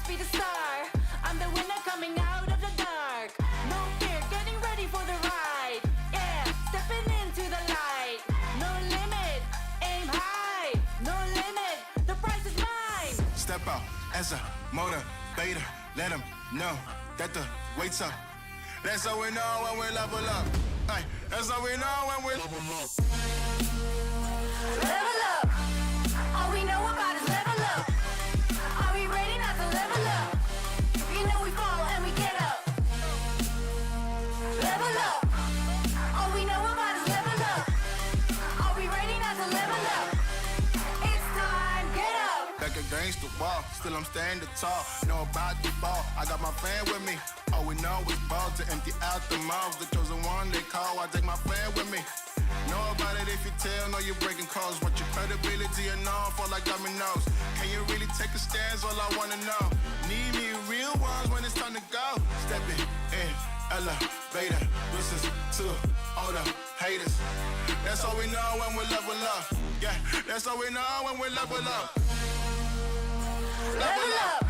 must be the star. I'm the winner coming out of the dark. No fear, getting ready for the ride. Yeah, stepping into the light. No limit, aim high. No limit, the price is mine. Step out as a motivator. Let them know that the weight's up. That's how we know when we level up. Ay, that's how we know when we level up. Level up. All we know about is level up. Are we ready not to level up? You know we fall and we get up. Level up. All we know about is level up. Are we ready not to level up? It's time, get up. Back against the wall, still I'm standing tall. Know about the ball, I got my fan with me. All we know is ball to empty out the mouths. The chosen one they call, I take my fan with me. Know about it if you tell, know you're breaking codes. Want your credibility and all fall like dominoes. Can you really take a stance? All I wanna know. Need me real ones when it's time to go. Stepping in, elevator. Listen to all the haters. That's all we know when we level up. Yeah, that's all we know when we level up. Level up.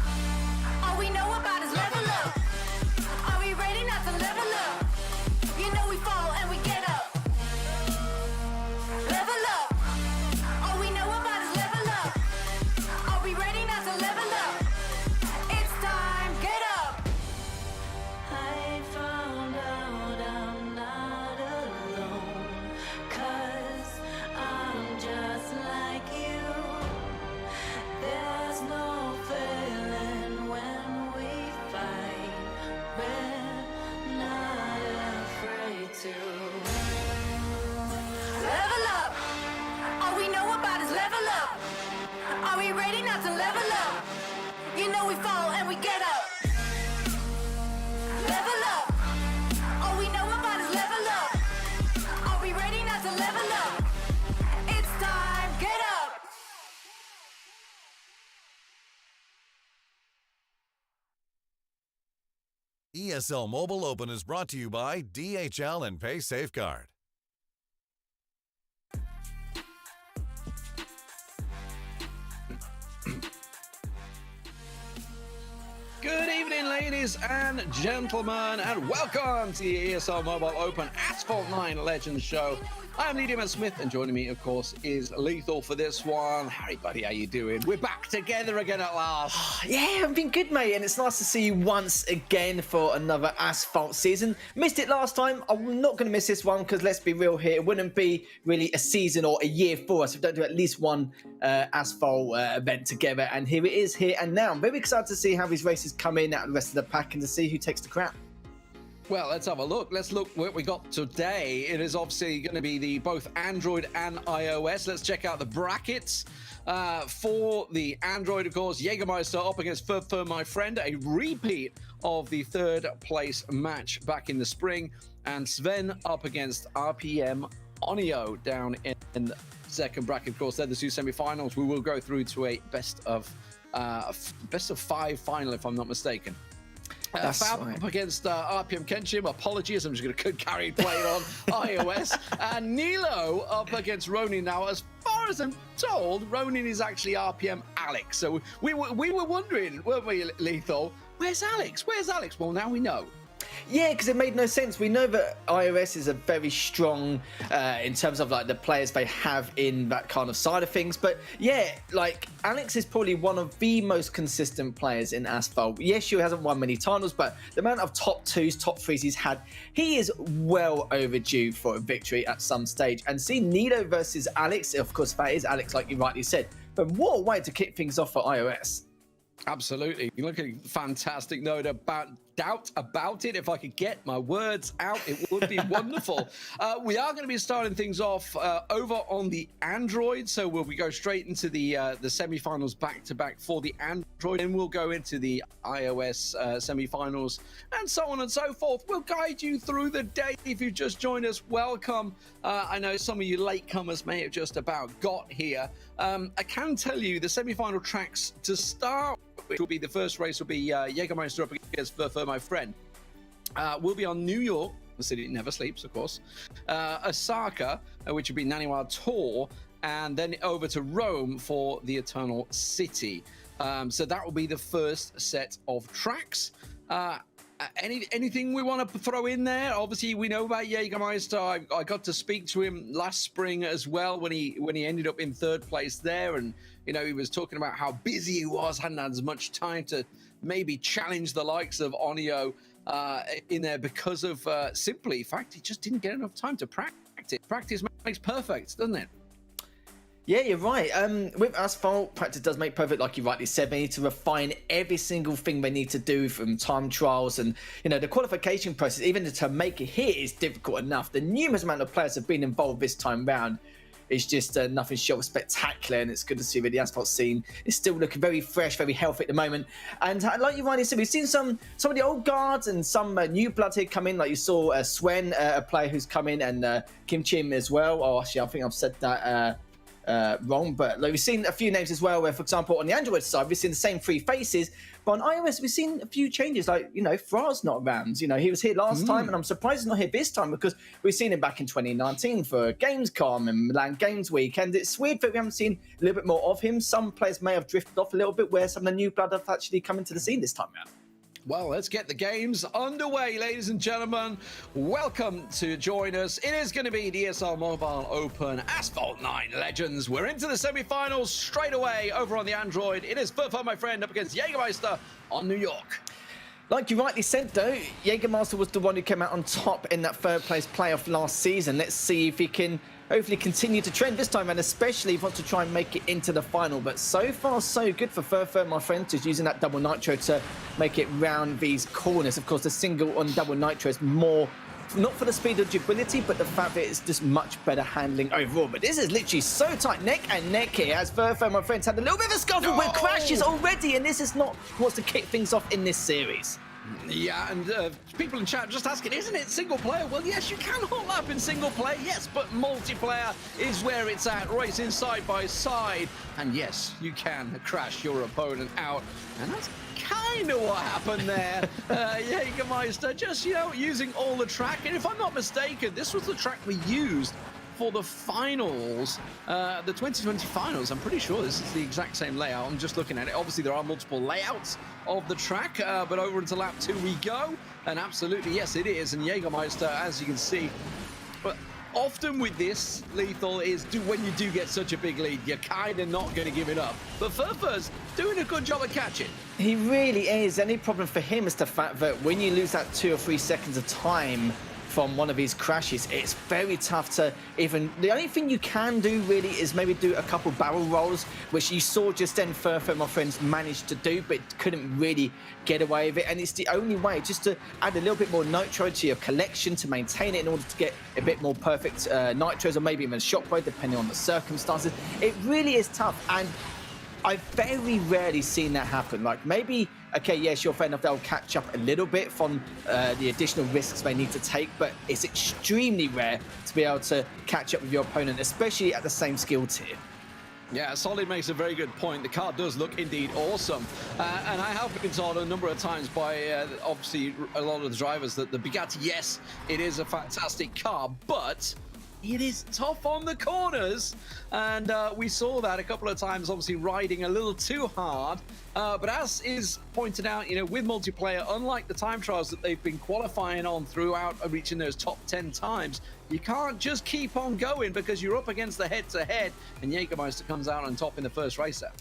All we know about is level up. Are we ready not to level up? You know we fall and we get up. Level up. All we know about is level up. Are we ready not to level up? It's time, get up. I found out I'm not alone. 'Cause I'm just like you. There's no failing when we fight. We're not afraid to. Level up. All we know about is level up. Are we ready not to level up? You know we fall and we get up. Level up. All we know about is level up. Are we ready not to level up? It's time, get up. ESL Mobile Open is brought to you by DHL and Pay Safeguard. Good evening, ladies and gentlemen, and welcome to the ESL Mobile Open Asphalt 9 Legends Show. I'm Liam Smith, and joining me, of course, is Lethal for this one. Howdy, buddy, how you doing? We're back together again at last. Yeah, I've been good, mate, and it's nice to see you once again for another Asphalt season. Missed it last time. I'm not going to miss this one because, let's be real here, it wouldn't be really a season or a year for us if we don't do at least one Asphalt event together. And here it is, here and now. I'm very excited to see how these races come in out of the rest of the pack and to see who takes the crown. Well, let's have a look. Let's look what we got today. It is obviously going to be the both Android and iOS. Let's check out the brackets. For the Android, of course, Jägermeister up against Fur My Friend, a repeat of the third place match back in the spring. And Sven up against RPM Onio down in the second bracket. Of course, they're the two semi-finals. We will go through to a best of 5 final, if I'm not mistaken. Fab right. up against RPM Kenshim. Apologies, I'm just going to carry play it on iOS. And Nilo up against Ronin. Now, as far as I'm told, Ronin is actually RPM Alex. So we were wondering, weren't we, Lethal? Where's Alex? Where's Alex? Well, now we know. Yeah, because it made no sense. We know that iOS is a very strong in terms of like the players they have in that kind of side of things. But yeah, like Alex is probably one of the most consistent players in Asphalt. Yes, she hasn't won many titles, but the amount of top 2s, top 3s he's had, he is well overdue for a victory at some stage. And see Nido versus Alex, of course, that is Alex, like you rightly said. But what a way to kick things off for iOS. Absolutely. You're looking fantastic. No doubt about it. If I could get my words out, it would be wonderful. We are going to be starting things off over on the Android. So we'll go straight into the semi-finals back-to-back for the Android. And we'll go into the iOS semi-finals and so on and so forth. We'll guide you through the day. If you've just joined us, welcome. I know some of you latecomers may have just about got here. I can tell you the semi-final tracks to start, which will be the first race, will be Jägermeister up against Fur My Friend. We'll be on New York, the city that never sleeps, of course. Osaka, which will be Naniwa Tour, and then over to Rome for the Eternal City. So that will be the first set of tracks. Anything we want to throw in there? Obviously, we know about Jägermeister. I got to speak to him last spring as well when he ended up in third place there, and he was talking about how busy he was, hadn't had as much time to maybe challenge the likes of Onio in there because of simply the fact he just didn't get enough time to practice. Practice makes perfect, doesn't it? Yeah, you're right. With Asphalt, practice does make perfect, like you rightly said. They need to refine every single thing they need to do from time trials and, the qualification process, even to make it here is difficult enough. The numerous amount of players have been involved this time round is just nothing short of spectacular, and it's good to see that the Asphalt scene is still looking very fresh, very healthy at the moment. And like you rightly said, we've seen some of the old guards and some new blood here come in, like you saw Swen, a player who's come in, and Kim Chim as well. Oh, actually, I think I've said that wrong, but like, we've seen a few names as well where, for example, on the Android side we've seen the same three faces, but on iOS we've seen a few changes, like Fra's not around. He was here last time, and I'm surprised he's not here this time because we've seen him back in 2019 for Gamescom and Milan Games Week, and it's weird that we haven't seen a little bit more of him. Some players may have drifted off a little bit where some of the new blood have actually come into the scene this time around. Well, let's get the games underway, ladies and gentlemen. Welcome to join us. It is going to be the ESL Mobile Open Asphalt 9 Legends. We're into the semi-finals straight away over on the Android. It is Furfo, my friend, up against Jägermeister on New York. Like you rightly said, though, Jägermeister was the one who came out on top in that third place playoff last season. Let's see if he can hopefully continue to trend this time, and especially if he wants to try and make it into the final. But so far, so good for Furfo, my friend, just using that double nitro to make it round these corners. Of course, the single on double nitro is more, not for the speed or durability, but the fact that it's just much better handling overall. But this is literally so tight, neck and neck here, as Furfo, my friends, had a little bit of a scuffle with crashes already, and this is not what's to kick things off in this series. Yeah, and people in chat just asking, isn't it single player? Well, yes, you can hold up in single player, yes, but multiplayer is where it's at, racing side by side. And yes, you can crash your opponent out, and that's kind of what happened there. Jägermeister just, using all the track, and if I'm not mistaken, this was the track we used for the finals, the 2020 finals. I'm pretty sure this is the exact same layout. I'm just looking at it. Obviously, there are multiple layouts of the track, but over into lap 2 we go. And absolutely, yes, it is. And Jägermeister, as you can see, but often with this, Lethal, is when you do get such a big lead, you're kind of not going to give it up. But Furfo's doing a good job of catching. He really is. Any problem for him is the fact that when you lose that 2 or 3 seconds of time from one of these crashes, it's very tough to even... The only thing you can do really is maybe do a couple barrel rolls, which you saw just then Furfo, my friends, managed to do, but couldn't really get away with it. And it's the only way, just to add a little bit more nitro to your collection to maintain it in order to get a bit more perfect nitros, or maybe even a shockwave, depending on the circumstances. It really is tough, and I've very rarely seen that happen. Like, maybe, okay, yes, you're fair enough, they'll catch up a little bit from the additional risks they need to take, but it's extremely rare to be able to catch up with your opponent, especially at the same skill tier. Yeah, Solid makes a very good point. The car does look indeed awesome. And I have been told a number of times by, obviously, a lot of the drivers that the Bugatti, yes, it is a fantastic car, but it is tough on the corners, and we saw that a couple of times, obviously riding a little too hard. But as is pointed out, with multiplayer, unlike the time trials that they've been qualifying on throughout, reaching those top 10 times, you can't just keep on going because you're up against the head-to-head, and Jägermeister comes out on top in the first race there.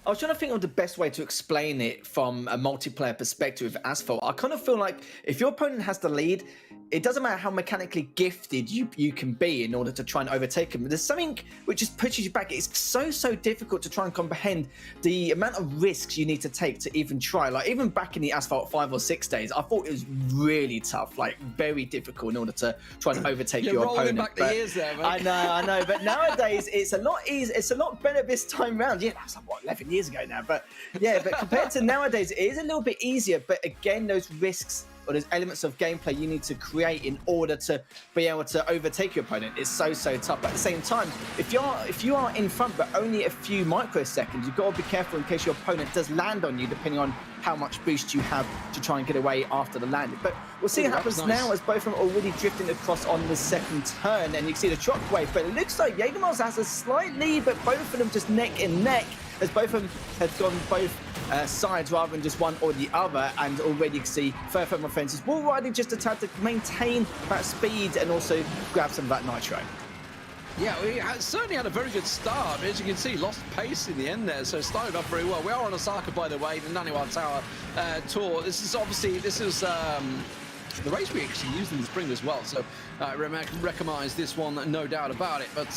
I was trying to think of the best way to explain it from a multiplayer perspective with Asphalt. I kind of feel like if your opponent has the lead, it doesn't matter how mechanically gifted you can be in order to try and overtake him. There's something which just pushes you back. It's so difficult to try and comprehend the amount of risks you need to take to even try. Like, even back in the Asphalt 5 or 6 days, I thought it was really tough, like very difficult in order to try and overtake your opponent. You're rolling back the years there, mate. I know. But nowadays, it's a lot easier. It's a lot better this time round. Yeah, that was like, what, 11 years ago now? But yeah, but compared to nowadays, it is a little bit easier. But again, those risks or those elements of gameplay you need to create in order to be able to overtake your opponent is so tough. But at the same time, if you are in front but only a few microseconds, you've got to be careful in case your opponent does land on you, depending on how much boost you have to try and get away after the landing. But we'll see what happens now, as both of them are already drifting across on the second turn, and you can see the shockwave. But it looks like Jägermeister has a slight lead, but both of them just neck and neck. as both of them have gone both sides rather than just one or the other, and already you can see Furfur, my friends, is wall riding just a tad to maintain that speed and also grab some of that nitro. Yeah, we certainly had a very good start. As you can see, lost pace in the end there, so started off very well. We are on Osaka, by the way, the Naniwa Tower Tour. This is the race we actually used in the spring as well, so I recognise this one, no doubt about it. But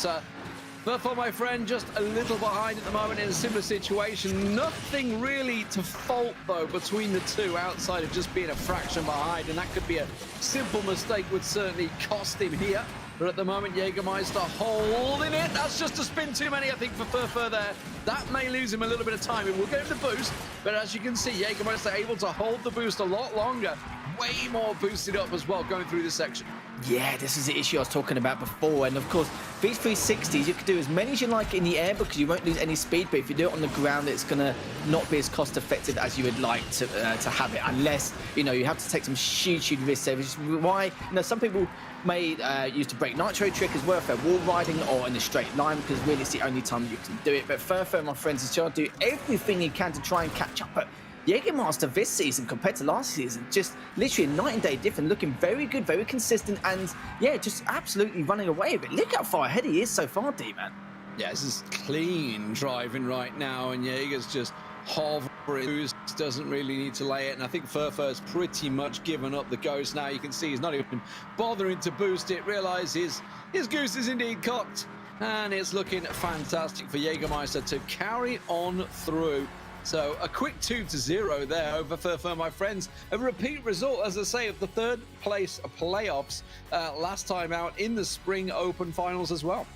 Furfur, my friend, just a little behind at the moment in a similar situation. Nothing really to fault, though, between the two outside of just being a fraction behind, and that could be a simple mistake, would certainly cost him here. But at the moment, Jägermeister holding it. That's just a spin too many, I think, for Furfur there. That may lose him a little bit of time. It will give him the boost, but as you can see, Jägermeister able to hold the boost a lot longer. Way more boosted up as well going through this section. Yeah, this is the issue I was talking about before. And of course, these 360s, you can do as many as you like in the air because you won't lose any speed. But if you do it on the ground, it's going to not be as cost effective as you would like to have it. Unless, you know, you have to take some huge risks there. Which is why, you know, some people may use the brake nitro trick as well if they're wall riding or in a straight line, because really it's the only time you can do it. But Furfur, my friends, is trying to do everything he can to try and catch up. But Jägermeister this season compared to last season, just literally a night and day different, looking very good, very consistent, and yeah, just absolutely running away with it. Look how far ahead he is so far, D-Man. Yeah, this is clean driving right now, and Jäger's just hovering, doesn't really need to lay it, and I think Furfur's pretty much given up the ghost now. You can see he's not even bothering to boost it, realise his goose is indeed cocked, and it's looking fantastic for Jägermeister to carry on through. So a quick 2-0 there over Furfur, my friends. A repeat result, as I say, of the third place playoffs last time out in the Spring Open finals as well.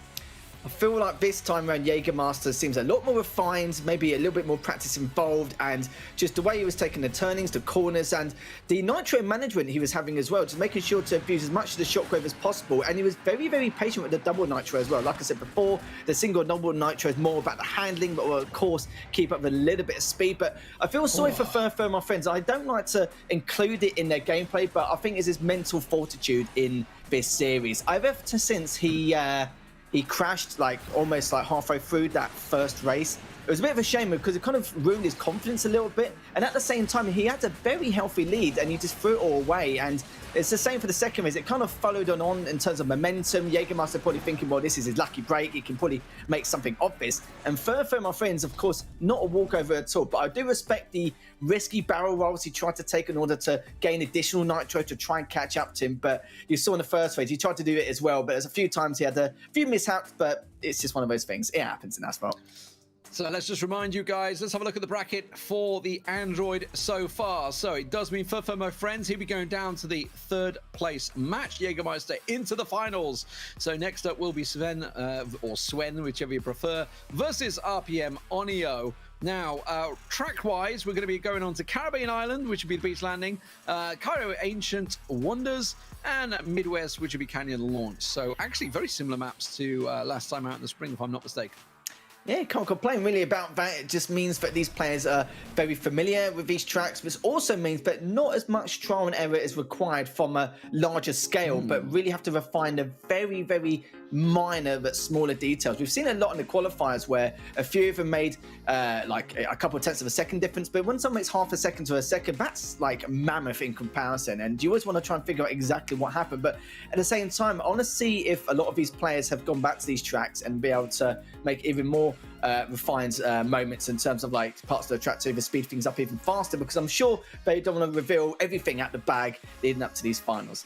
I feel like this time around Jägermeister seems a lot more refined, maybe a little bit more practice involved, and just the way he was taking the turnings, the corners, and the nitro management he was having as well, just making sure to abuse as much of the shockwave as possible. And he was very, very patient with the double nitro as well. Like I said before, the single double nitro is more about the handling, but will of course keep up with a little bit of speed. But I feel sorry for Furfur, my friends. I don't like to include it in their gameplay, but I think it's his mental fortitude in this series. Ever since he crashed like almost like halfway through that first race. It was a bit of a shame because it kind of ruined his confidence a little bit. And at the same time, he had a very healthy lead and he just threw it all away. And it's the same for the second race. It kind of followed on in terms of momentum. Jägermeister probably thinking, well, this is his lucky break. He can probably make something of this. And Furfur, my friends, of course, not a walkover at all. But I do respect the risky barrel rolls he tried to take in order to gain additional nitro to try and catch up to him. But you saw in the first race, he tried to do it as well. But there's a few times he had a few mishaps, but it's just one of those things. It happens in Asphalt. So let's just remind you guys, let's have a look at the bracket for the Android so far. So it does mean Furfur, my friends, he'll be going down to the third place match. Jägermeister into the finals. So next up will be Sven, or Swen, whichever you prefer, versus RPM Onio. Now, track-wise, we're going to be going on to Caribbean Island, which would be the beach landing, Cairo Ancient Wonders, and Midwest, which would be Canyon Launch. So actually very similar maps to last time out in the spring, if I'm not mistaken. Yeah, can't complain really about that. It just means that these players are very familiar with these tracks, which also means that not as much trial and error is required from a larger scale, but really have to refine the very, very minor but smaller details. We've seen a lot in the qualifiers where a few of them made like a couple of tenths of a second difference, but when someone makes half a second to a second, that's like mammoth in comparison, and you always want to try and figure out exactly what happened. But at the same time, I want to see if a lot of these players have gone back to these tracks and be able to make even more refined moments in terms of like parts of the track to either speed things up even faster, because I'm sure they don't want to reveal everything out the bag leading up to these finals.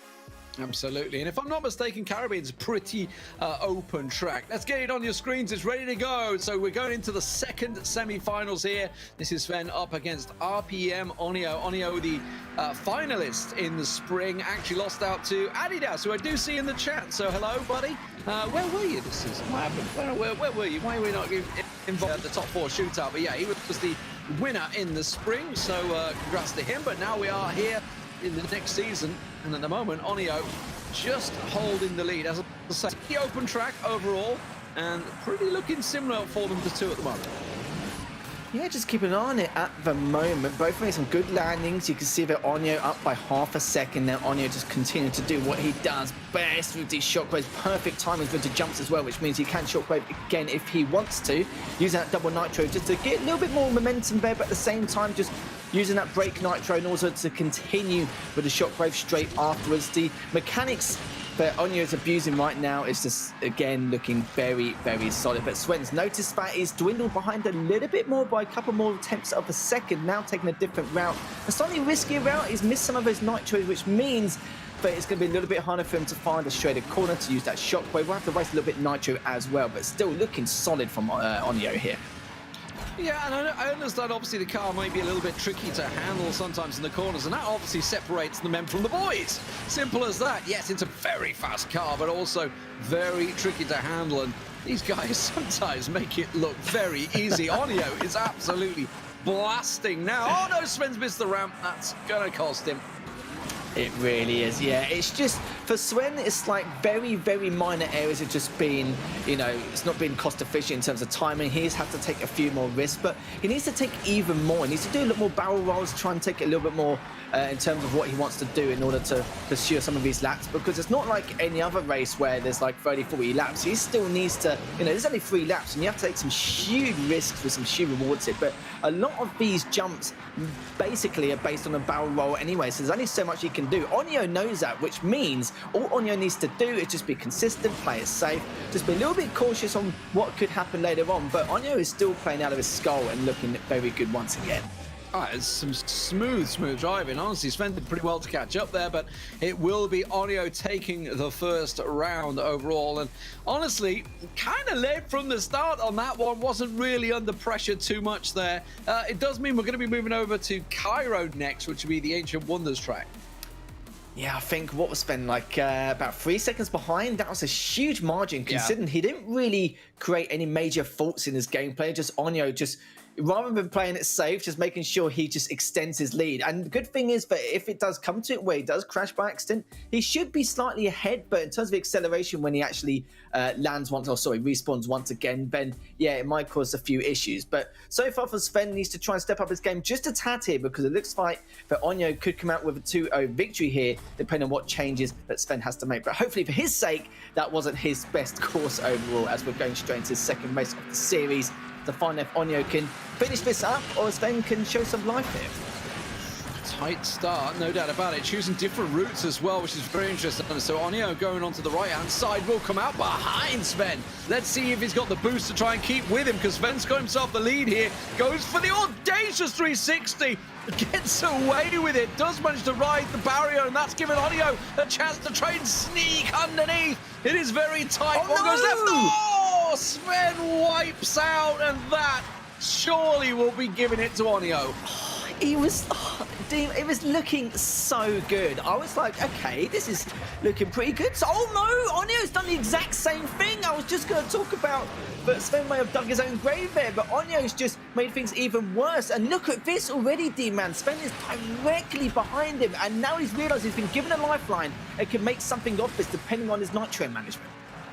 Absolutely. And if I'm not mistaken, Caribbean's a pretty open track. Let's get it on your screens. It's ready to go. So we're going into the second semi-finals here. This is Sven up against RPM Onio. Onio, the finalist in the spring, actually lost out to Adidas, who I do see in the chat. So hello, buddy. Where were you this season? What happened? Where were you? Why were we not involved in the top four shootout? But yeah, he was the winner in the spring. So congrats to him. But now we are here in the next season, and at the moment Onio just holding the lead. As I say, the open track overall, and pretty looking similar for them, the two at the moment. Yeah, just keep an eye on it at the moment. Both made some good landings. You can see that Onyo up by half a second. Now Onyo just continuing to do what he does best with these shockwaves. Perfect timing with the jumps as well, which means he can shockwave again if he wants to. Use that double nitro just to get a little bit more momentum there, but at the same time just using that break nitro in order to continue with the shockwave straight afterwards. The mechanics that Onyo is abusing right now is just, again, looking very, very solid. But Sven's noticed that he's dwindled behind a little bit more by a couple more tenths of a second, now taking a different route. A slightly riskier route. He's missed some of those nitros, which means that it's going to be a little bit harder for him to find a straighter corner to use that shockwave. We'll have to waste a little bit nitro as well, but still looking solid from Onyo here. Yeah, and I understand, obviously, the car might be a little bit tricky to handle sometimes in the corners, and that obviously separates the men from the boys. Simple as that. Yes, it's a very fast car, but also very tricky to handle, and these guys sometimes make it look very easy. Onyo is absolutely blasting now. Oh, no, Sven's missed the ramp. That's going to cost him. It really is, yeah. It's just, for Sven, it's like very, very minor areas have just been, you know, it's not been cost efficient in terms of timing. He's had to take a few more risks, but he needs to take even more. He needs to do a little more barrel rolls, try and take it a little bit more in terms of what he wants to do in order to pursue some of these laps, because it's not like any other race where there's like 30, 40 laps. He still needs to, you know, there's only 3 laps and you have to take some huge risks with some huge rewards here, but a lot of these jumps basically are based on a barrel roll anyway, so there's only so much he can do. Onyo knows that, which means all Onyo needs to do is just be consistent, play it safe, just be a little bit cautious on what could happen later on, but Onyo is still playing out of his skull and looking very good once again. It's some smooth driving. Honestly, Sven did pretty well to catch up there, but it will be Onyo taking the first round overall. And honestly, kind of led from the start on that one. Wasn't really under pressure too much there. It does mean we're going to be moving over to Cairo next, which will be the Ancient Wonders track. Yeah, I think what was Sven, like about 3 seconds behind? That was a huge margin, considering he didn't really create any major faults in his gameplay. Just Onyo just, rather than playing it safe, just making sure he just extends his lead. And the good thing is that if it does come to it where he does crash by accident, he should be slightly ahead. But in terms of acceleration, when he actually lands once, or sorry, respawns once again, then yeah, it might cause a few issues. But so far for Sven, needs to try and step up his game just a tad here, because it looks like that Onyo could come out with a 2-0 victory here, depending on what changes that Sven has to make. But hopefully for his sake, that wasn't his best course overall, as we're going straight into the second race of the series to find if Onyo can finish this up or Sven can show some life here. Tight start, no doubt about it. Choosing different routes as well, which is very interesting. So Onyo going onto the right-hand side will come out behind Sven. Let's see if he's got the boost to try and keep with him, because Sven's got himself the lead here. Goes for the audacious 360. Gets away with it. Does manage to ride the barrier, and that's given Onyo a chance to try and sneak underneath. It is very tight. Oh, One goes no! left. Oh, Sven wipes out, and that surely will be giving it to Onyo. He was, it was looking so good. I was like, okay, this is looking pretty good. So, oh no, Onyo's done the exact same thing. I was just going to talk about that Sven may have dug his own grave there, but Onyo's just made things even worse. And look at this already, D-Man. Sven is directly behind him, and now he's realised he's been given a lifeline and can make something of this depending on his nitro management.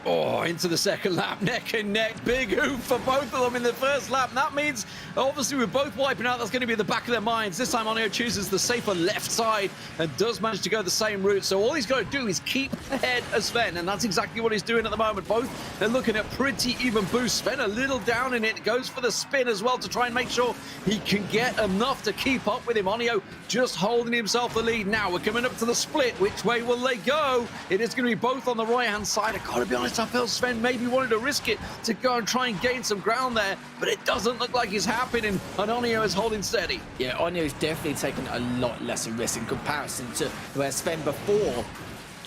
Oh, into the second lap, neck and neck. Big oof for both of them in the first lap. And that means, obviously, we're both wiping out. That's going to be at the back of their minds. This time, Onyo chooses the safer left side and does manage to go the same route. So all he's got to do is keep ahead of Sven, and that's exactly what he's doing at the moment. Both, they're looking at pretty even boosts. Sven a little down in it. Goes for the spin as well to try and make sure he can get enough to keep up with him. Onyo just holding himself the lead. Now we're coming up to the split. Which way will they go? It is going to be both on the right-hand side. I've got to be honest, I felt Sven maybe wanted to risk it to go and try and gain some ground there, but it doesn't look like it's happening, and Onyo is holding steady. Yeah, Onyo's definitely taken a lot less risk in comparison to where Sven before.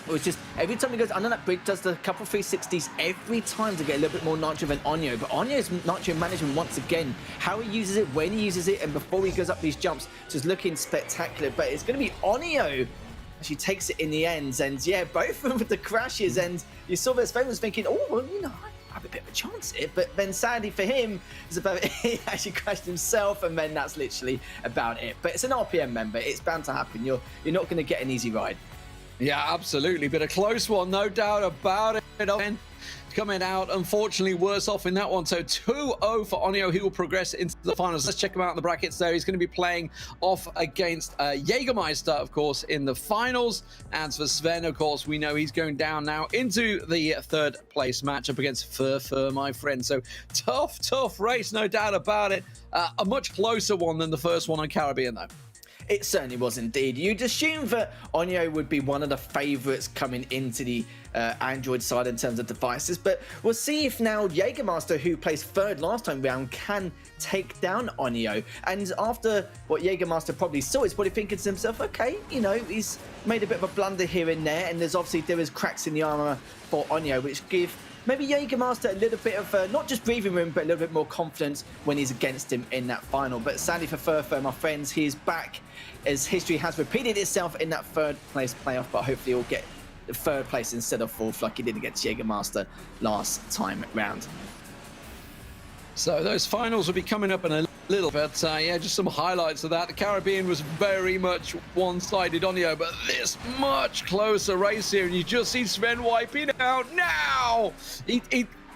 It was just every time he goes under that bridge, does the couple 360s every time to get a little bit more nitro than Onyo. But Onyo's nitro management, once again, how he uses it, when he uses it, and before he goes up these jumps, just looking spectacular. But it's going to be Onyo. She takes it in the ends, and yeah, both of them with the crashes, and you saw that Sven was thinking, oh, well, you know, I have a bit of a chance here, but then sadly for him, it's about he actually crashed himself, and then that's literally about it. But it's an RPM member, it's bound to happen. You're not going to get an easy ride. Yeah, absolutely. But a close one, no doubt about it. Coming out, unfortunately, worse off in that one. So 2-0 for Onyo. He will progress into the finals. Let's check him out in the brackets there. He's going to be playing off against Jägermeister, of course, in the finals. And for Sven, of course, we know he's going down now into the third place matchup against Fur, my friend. So tough race, no doubt about it. A much closer one than the first one on Caribbean, though. It certainly was indeed. You'd assume that Onyo would be one of the favourites coming into the Android side in terms of devices, but we'll see if now Jägermeister, who placed third last time round, can take down Onyo. And after what Jägermeister probably saw, he's probably thinking to himself, okay, you know, he's made a bit of a blunder here and there, and there is cracks in the armour for Onyo, which give maybe Jägermeister a little bit of, not just breathing room, but a little bit more confidence when he's against him in that final. But sadly for Fur, my friends, he is back as history has repeated itself in that third place playoff, but hopefully he'll get the third place instead of fourth like he did against Jägermeister last time round. So those finals will be coming up in a little bit. Yeah, just some highlights of that. The Caribbean was very much one-sided on you, but this much closer race here, and you just see Sven wiping out now.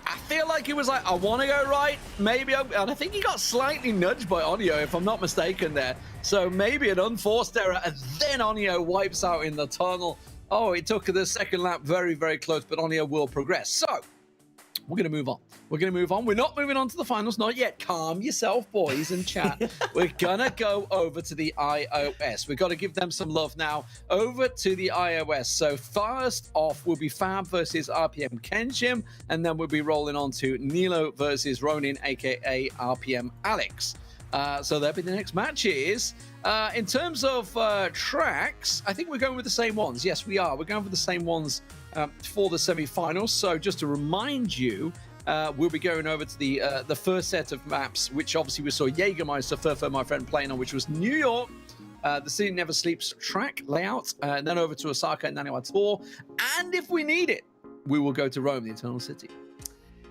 I feel like he was like, I want to go right, maybe, and I think he got slightly nudged by Onyo, if I'm not mistaken there. So maybe an unforced error, and then Onyo wipes out in the tunnel. Oh, it took the second lap very, very close, but Onyo will progress. So we're going to move on. We're not moving on to the finals, not yet. Calm yourself, boys, and chat. We're going to go over to the iOS. We've got to give them some love now. Over to the iOS. So first off will be Fab versus RPM Kenshim, and then we'll be rolling on to Nilo versus Ronin, aka RPM Alex. So that'll be the next matches. In terms of tracks, I think we're going with the same ones. Yes, we are. We're going with the same ones for the semi-finals. So just to remind you, we'll be going over to the first set of maps, which obviously we saw Jägermeister, Fur, my friend, playing on, which was New York, the City Never Sleeps track layout, and then over to Osaka and Naniwa Tour. And if we need it, we will go to Rome, the Eternal City.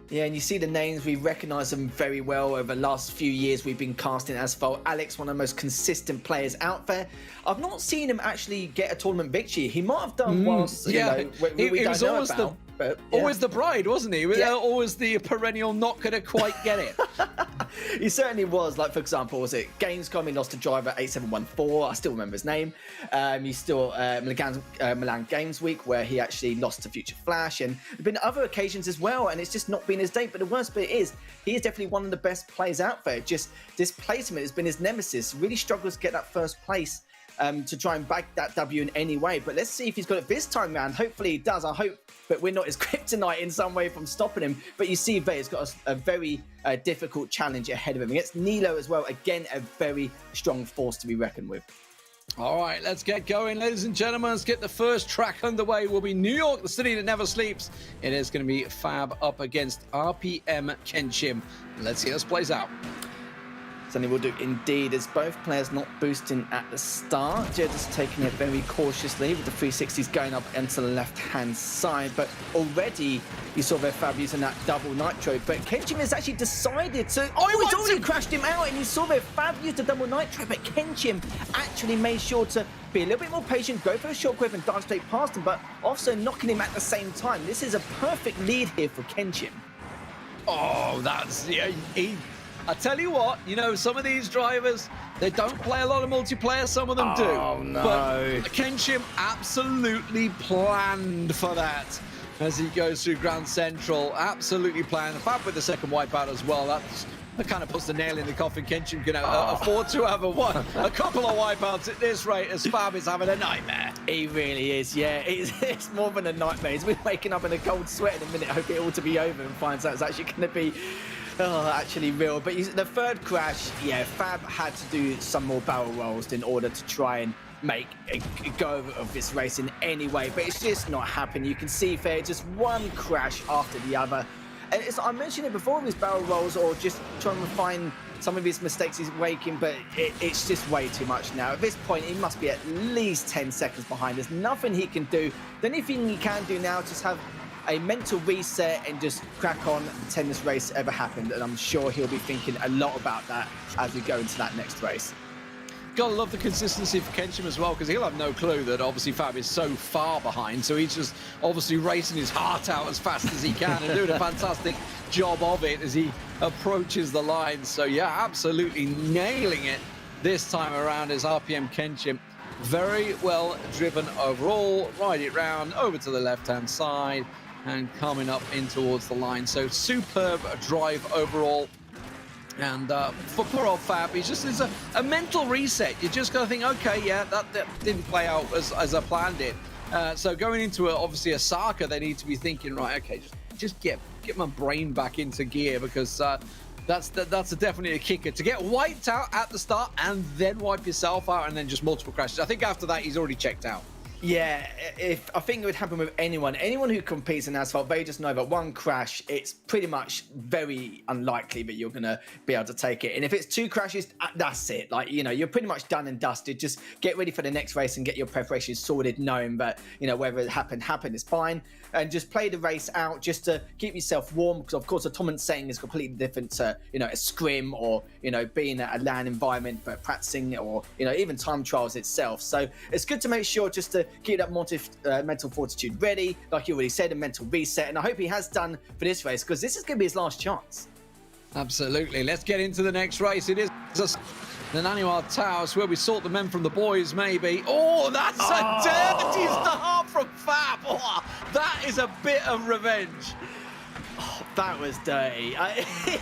Yeah, and you see the names, we recognise them very well. Over the last few years, we've been casting Asphalt. Alex, one of the most consistent players out there. I've not seen him actually get a tournament victory. He might have done whilst, we don't know about. But, yeah. Always the bride, wasn't he? Yeah. Always the perennial not going to quite get it. He certainly was. Like, for example, was it Gamescom? He lost to driver 8714. I still remember his name. He still Milan Games Week, where he actually lost to Future Flash, and there've been other occasions as well. And it's just not been his day. But the worst bit is, he is definitely one of the best players out there. Just this placement has been his nemesis. Really struggles to get that first place. To try and bag that W in any way. But let's see if he's got it this time round. Hopefully he does. I hope that we're not his kryptonite in some way from stopping him. But you see Vey's got a very difficult challenge ahead of him. Against Nilo as well. Again, a very strong force to be reckoned with. All right, let's get going, ladies and gentlemen. Let's get the first track underway. Will be New York, the city that never sleeps. It is going to be Fab up against RPM Kenshim. Let's see how this plays out. Certainly will do indeed, as both players not boosting at the start. Just taking it very cautiously with the 360s going up into the left-hand side. But already you saw their Fab using that double nitro. But Kenshim has actually decided to... Oh, he's already crashed him out, and you saw their Fab use the double nitro. But Kenshim actually made sure to be a little bit more patient, go for a shockwave and dive straight past him, but also knocking him at the same time. This is a perfect lead here for Kenshim. Oh, that's... Yeah, I tell you what, you know, some of these drivers, they don't play a lot of multiplayer, some of them do. Oh, no. But Kenshim absolutely planned for that as he goes through Grand Central. Absolutely planned. Fab with the second wipeout as well. That kind of puts the nail in the coffin. Kenshim can afford to have a couple of wipeouts at this rate, as Fab is having a nightmare. He really is, yeah. It's more than a nightmare. He's been waking up in a cold sweat in a minute, hoping it all to be over, and finds out it's actually going to be... actually real. But the third crash, yeah, Fab had to do some more barrel rolls in order to try and make a go of this race in any way. But it's just not happening. You can see there, just one crash after the other. And I mentioned it before, his barrel rolls, or just trying to refine some of his mistakes he's making, but it's just way too much now. At this point, he must be at least 10 seconds behind. There's nothing he can do. The only thing he can do now is just have a mental reset and just crack on, pretend this race ever happened. And I'm sure he'll be thinking a lot about that as we go into that next race. gotta love the consistency for Kenshim as well, because he'll have no clue that obviously Fab is so far behind. So he's just obviously racing his heart out as fast as he can and doing a fantastic job of it as he approaches the line. So yeah, absolutely nailing it this time around as RPM Kenshim. Very well driven overall, ride it round over to the left-hand side and coming up in towards the line. So superb drive overall. And for poor old Fab, it's a mental reset. You just got to think, okay, yeah, that didn't play out as I planned it. So going into obviously a Saka, they need to be thinking, right, okay, just get my brain back into gear, because that's definitely a kicker. To get wiped out at the start and then wipe yourself out and then just multiple crashes. I think after that, he's already checked out. Yeah, I think it would happen with anyone who competes in Asphalt. They just know that one crash, it's pretty much very unlikely that you're gonna be able to take it. And if it's 2 crashes, that's it. Like, you know, you're pretty much done and dusted. Just get ready for the next race and get your preparation sorted, knowing that, you know, whether it happened is fine. And just play the race out just to keep yourself warm, because of course a tournament setting is completely different to, you know, a scrim or, you know, being at a LAN environment for practicing, or, you know, even time trials itself. So it's good to make sure just to keep that mental fortitude ready, like you already said, a mental reset. And I hope he has done for this race, because this is going to be his last chance. Absolutely. Let's get into the next race. It is the Naniwar Towers, where we sort the men from the boys, maybe. Oh, that's a dirty start from Fab. Oh, that is a bit of revenge. Oh, that was dirty.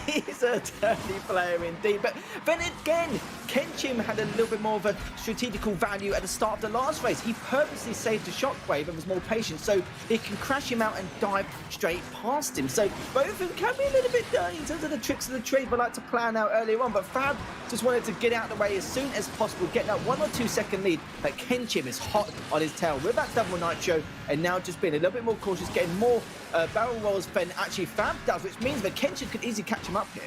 He's a dirty player indeed. But then again, Kenshim had a little bit more of a strategical value at the start of the last race. He purposely saved the shockwave and was more patient, so he can crash him out and dive straight past him. So both of them can be a little bit dirty in terms of the tricks of the trade we like to plan out earlier on. But Fab just wanted to get out of the way as soon as possible, getting that 1 or 2 second lead. But Kenshim is hot on his tail with that double nitro, and now just being a little bit more cautious, getting more barrel rolls than actually Fab does, which means that Kenshim could easily catch him up here.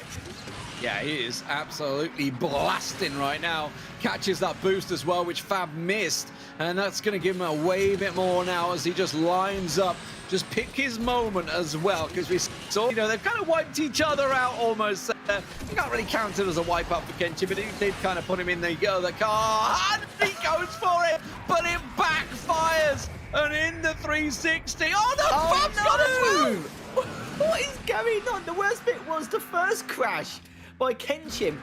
Yeah, he is absolutely blasting right now. Catches that boost as well, which Fab missed. And that's going to give him a way bit more now as he just lines up. Just pick his moment as well, because we saw, you know, they've kind of wiped each other out almost. You can't really count it as a wipe up for Kenshim, but he did kind of put him in the car. And he goes for it, but it backfires. And in the 360. Oh, no, Fab's got it as well. What is going on? The worst bit was the first crash by Kenshim.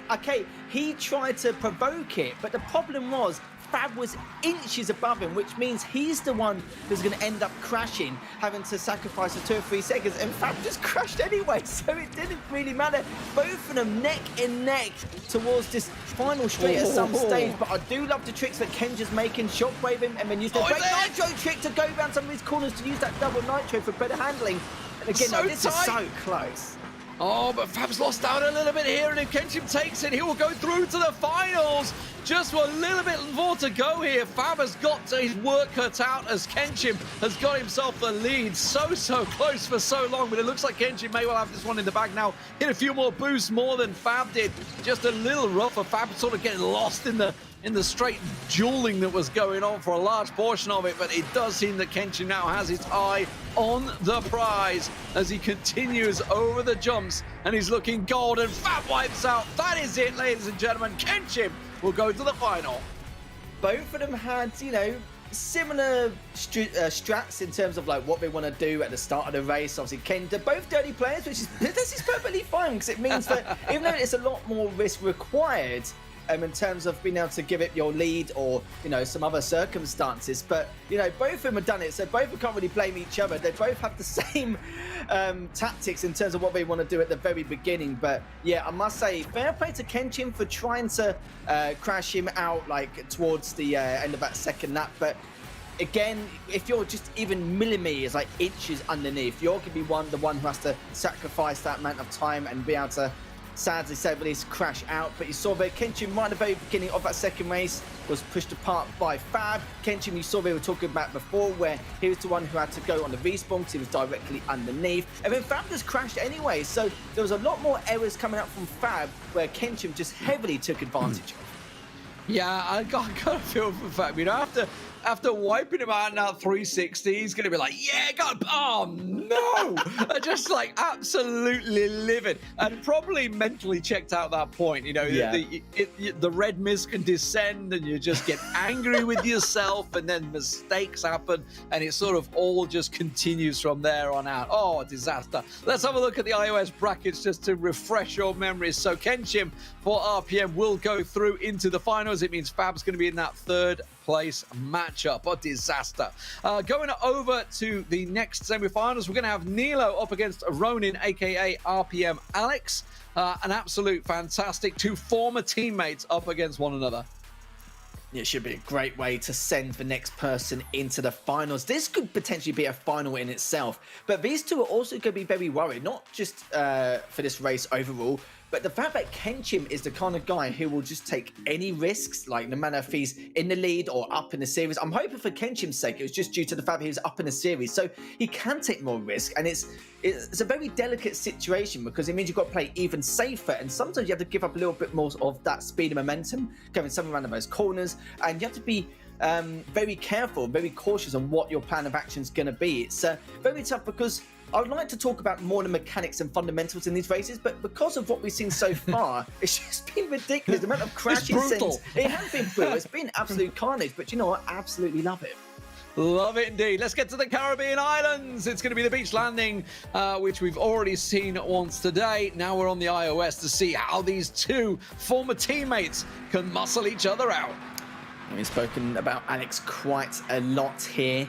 Okay, he tried to provoke it, but the problem was Fab was inches above him, which means he's the one who's going to end up crashing, having to sacrifice the 2 or 3 seconds, and Fab just crashed anyway, so it didn't really matter. Both of them neck and neck towards this final straight at some stage, but I do love the tricks that Kenja's making, shockwave him, and then use the great nitro trick to go around some of these corners to use that double nitro for better handling. And again, So this tight. is so close. Oh, but Fab's lost out a little bit here, and if Kenshim takes it, he will go through to the finals. Just a little bit more to go here. Fab has got his work cut out as Kenshim has got himself the lead. So close for so long, but it looks like Kenshim may well have this one in the bag now. Hit a few more boosts more than Fab did. Just a little rough for Fab, sort of getting lost in the straight dueling that was going on for a large portion of it, but it does seem that Kenshim now has his eye on the prize as he continues over the jumps, and he's looking golden. Fab wipes out. That is it, ladies and gentlemen. Kenshim will go to the final. Both of them had, you know, similar strats in terms of like what they want to do at the start of the race. Obviously, they're both dirty players, which is this is perfectly fine, because it means that even though it's a lot more risk required in terms of being able to give it your lead or, you know, some other circumstances, but, you know, both of them have done it, so both of them can't really blame each other. They both have the same tactics in terms of what they want to do at the very beginning. But yeah, I must say, fair play to Kenshim for trying to crash him out like towards the end of that second lap. But again, if you're just even millimeters, like inches underneath, you're going to be the one who has to sacrifice that amount of time and be able to, sadly say, release crash out. But you saw that Kenshim right at the very beginning of that second race was pushed apart by Fab. Kenshim, you saw they were talking about before, where he was the one who had to go on the respawn because he was directly underneath. And then Fab just crashed anyway. So there was a lot more errors coming out from Fab, where Kenshim just heavily took advantage of. Yeah, I got to feel for Fab. You know, after after wiping him out in that 360, he's going to be like, yeah, God, oh no! Just like absolutely livid and probably mentally checked out that point. You know, the red mist can descend and you just get angry with yourself, and then mistakes happen, and it sort of all just continues from there on out. Oh, disaster. Let's have a look at the iOS brackets just to refresh your memories. So Kenshim for RPM will go through into the finals. It means Fab's going to be in that third place matchup. A disaster. Going over to the next semi-finals, we're going to have Nilo up against Ronin, aka RPM Alex. An absolute fantastic two former teammates up against one another. It should be a great way to send the next person into the finals. This could potentially be a final in itself, but these two are also going to be very worried, not just for this race overall, but the fact that Kenshim is the kind of guy who will just take any risks, like no matter if he's in the lead or up in the series. I'm hoping for Kenshim's sake, it was just due to the fact that he was up in the series, so he can take more risk, and it's a very delicate situation because it means you've got to play even safer, and sometimes you have to give up a little bit more of that speed and momentum, going some around those corners, and you have to be very careful, very cautious on what your plan of action is going to be. It's very tough because I would like to talk about more the mechanics and fundamentals in these races, but because of what we've seen so far, it's just been ridiculous. The amount of crashes. It has been brutal. It's been absolute carnage, but you know what? I absolutely love it. Love it indeed. Let's get to the Caribbean islands. It's going to be the beach landing, which we've already seen once today. Now we're on the iOS to see how these two former teammates can muscle each other out. We've spoken about Alex quite a lot here.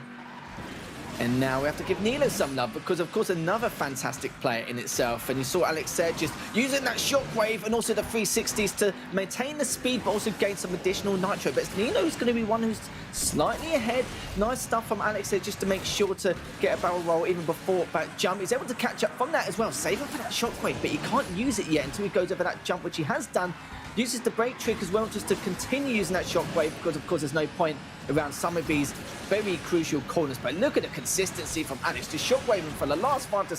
And now we have to give Nilo some love because, of course, another fantastic player in itself. And you saw Alex there just using that shockwave and also the 360s to maintain the speed, but also gain some additional nitro. But Nilo's going to be one who's slightly ahead. Nice stuff from Alex there just to make sure to get a barrel roll even before that jump. He's able to catch up from that as well. Save him for that shockwave, but he can't use it yet until he goes over that jump, which he has done. Uses the brake trick as well just to continue using that shockwave because, of course, there's no point around some of these very crucial corners. But look at the consistency from Alex, just shockwaving for the last 5 to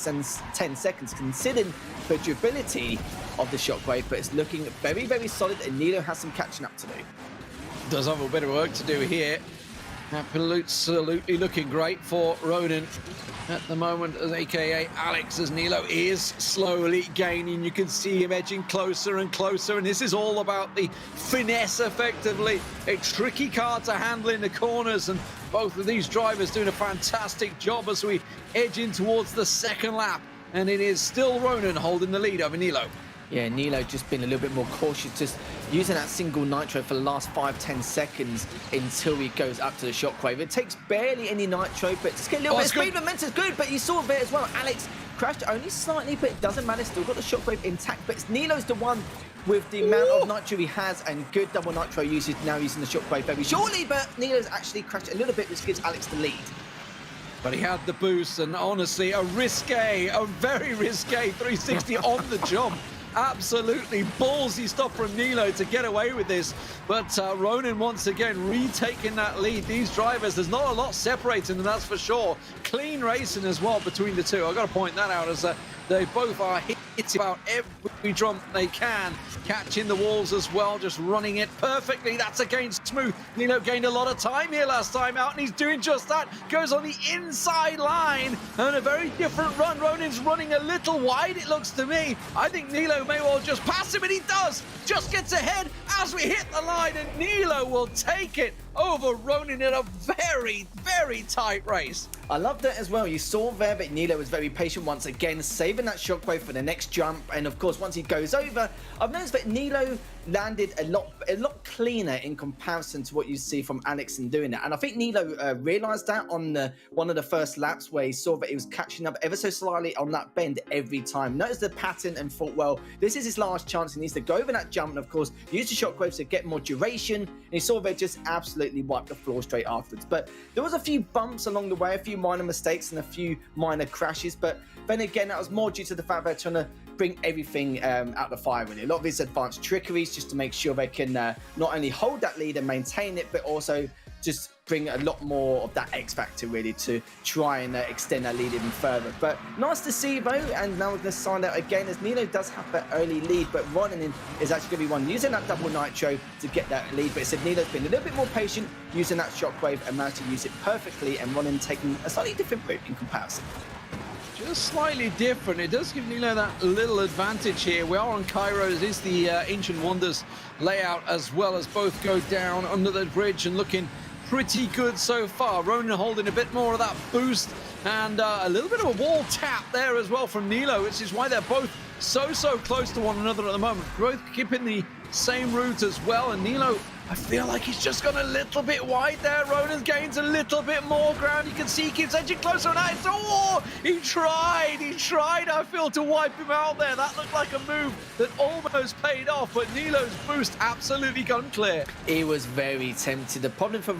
10 seconds, considering the durability of the shockwave. But it's looking very, very solid, and Nilo has some catching up to do. Does have a bit of work to do here. Absolutely looking great for Ronin at the moment, as aka Alex, as Nilo is slowly gaining. You can see him edging closer and closer, and this is all about the finesse, effectively. A tricky car to handle in the corners, and both of these drivers doing a fantastic job as we edge in towards the second lap, and it is still Ronin holding the lead over Nilo. Yeah, Nilo just been a little bit more cautious, just using that single nitro for the last 5-10 seconds until he goes up to the shockwave. It takes barely any nitro, but just get a little bit of speed. Momentum's good, but you saw a bit as well. Alex crashed only slightly, but it doesn't matter. Still got the shockwave intact, but it's Nilo's the one with the amount of nitro he has and good double nitro usage, now using the shockwave very shortly, but Nilo's actually crashed a little bit, which gives Alex the lead. But he had the boost, and honestly, a very risque 360 on the jump. Absolutely ballsy stuff from Nilo to get away with this, but Ronin once again retaking that lead. These drivers, there's not a lot separating them, that's for sure. Clean racing as well between the two. I've got to point that out, as they both are hitting about every jump they can, catching the walls as well, just running it perfectly. That's again smooth. Nilo gained a lot of time here last time out, and he's doing just that. Goes on the inside line, and a very different run. Ronin's running a little wide, it looks to me. I think Nilo may well just pass him, and he does. Just gets ahead as we hit the line, and Nilo will take it over Ronin in a very, very tight race. I love that as well. You saw there that Nilo was very patient once again, saving that shockwave for the next jump. And of course, once he goes over, I've noticed that Nilo landed a lot cleaner in comparison to what you see from Alex in doing that. And I think Nilo realized that on one of the first laps, where he saw that he was catching up ever so slightly on that bend every time. Noticed the pattern and thought, well, this is his last chance. He needs to go over that jump and, of course, use the shockwaves to get more duration. And he saw that just absolutely wiped the floor straight afterwards. But there was a few bumps along the way, a few minor mistakes and a few minor crashes. But then again, that was more due to the fact they're trying to bring everything out the fire, really. A lot of these advanced trickeries just to make sure they can not only hold that lead and maintain it, but also just bring a lot more of that X factor really to try and extend that lead even further. But nice to see though, and now we're going to sign out again as Nilo does have that early lead, but Ronan is actually going to be one using that double nitro to get that lead. But it said Nilo's been a little bit more patient using that shockwave and managed to use it perfectly, and Ronan taking a slightly different route in comparison. Just slightly different. It does give Nilo that little advantage here. We are on Cairo. It is the Ancient Wonders layout as well, as both go down under the bridge and looking pretty good so far. Ronan holding a bit more of that boost, and a little bit of a wall tap there as well from Nilo, which is why they're both so close to one another at the moment. Both keeping the same route as well, and Nilo, I feel like he's just gone a little bit wide there. Ronan gains a little bit more ground. You can see he keeps edging closer, and he tried, I feel, to wipe him out there. That looked like a move that almost paid off, but Nilo's boost absolutely gone clear. He was very tempted. The problem for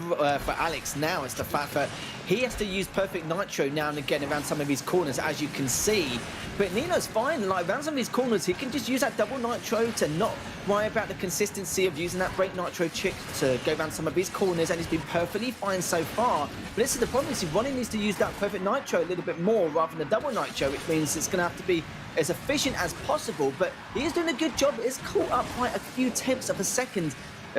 Alex now is the fact that he has to use perfect nitro now and again around some of his corners, as you can see. But Nilo's fine. Like, around some of his corners, he can just use that double nitro to not worry about the consistency of using that break nitro trick to go around some of his corners, and he's been perfectly fine so far. But this is the problem, is Ronnie needs to use that perfect nitro a little bit more rather than the double nitro, which means it's going to have to be as efficient as possible. But he is doing a good job. It's caught up by a few tenths of a second.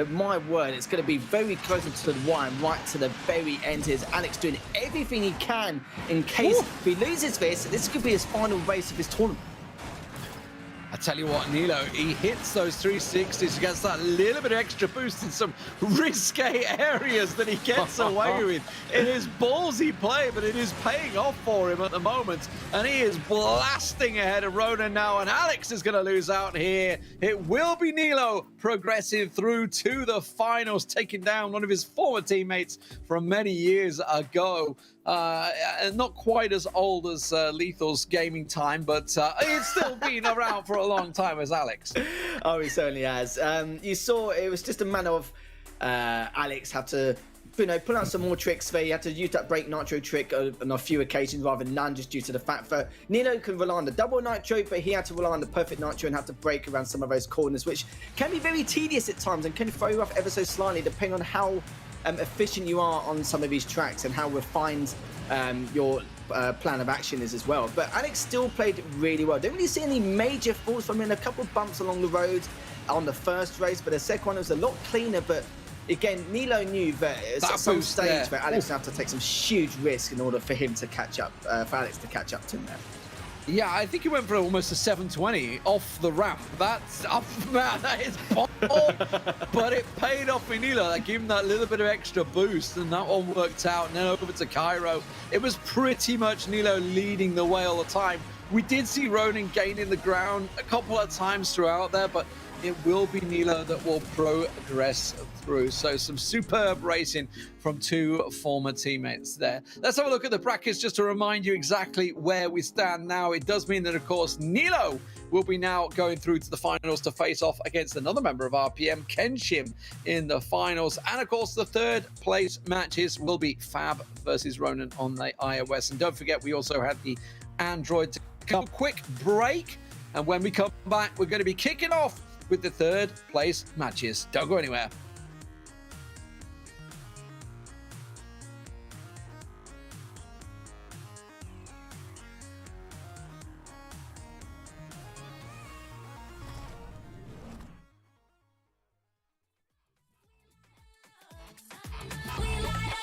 My word, it's going to be very close to the wire, right to the very end. Here's Alex doing everything he can in case if he loses this could be his final race of his tournament. I tell you what, Nilo, he hits those 360s, gets that little bit of extra boost in some risque areas that he gets away with. It is ballsy play, but it is paying off for him at the moment. And he is blasting ahead of Ronan now, and Alex is going to lose out here. It will be Nilo progressing through to the finals, taking down one of his former teammates from many years ago. Not quite as old as Lethal's gaming time, but he's still been around for a long time as Alex. Oh, he certainly has. You saw it was just a matter of Alex had to, pull out some more tricks there. He had to use that break nitro trick on a few occasions rather than none, just due to the fact that Nilo can rely on the double nitro, but he had to rely on the perfect nitro and have to break around some of those corners, which can be very tedious at times and can throw you off ever so slightly, depending on how efficient you are on some of these tracks and how refined your plan of action is as well. But Alex still played really well. Didn't really see any major faults from him. A couple of bumps along the road on the first race, but the second one was a lot cleaner. But again, Nilo knew that at some stage where Alex would have to take some huge risk in order for him to catch up, for Alex to catch up to him there. Yeah, I think he went for almost a 720 off the ramp. That's up, man. That is bomb. But it paid off for Nilo. That gave him that little bit of extra boost, and that one worked out. And then over to Cairo, it was pretty much Nilo leading the way all the time. We did see Ronan gaining the ground a couple of times throughout there, but it will be Nilo that will progress through. So some superb racing from two former teammates there. Let's have a look at the brackets just to remind you exactly where we stand now. It does mean that, of course, Nilo will be now going through to the finals to face off against another member of RPM, Kenshim, in the finals. And, of course, the third place matches will be Fab versus Ronan on the iOS. And don't forget, we also had the Android to come. Quick break. And when we come back, we're going to be kicking off with the third place matches. Don't go anywhere. We light up.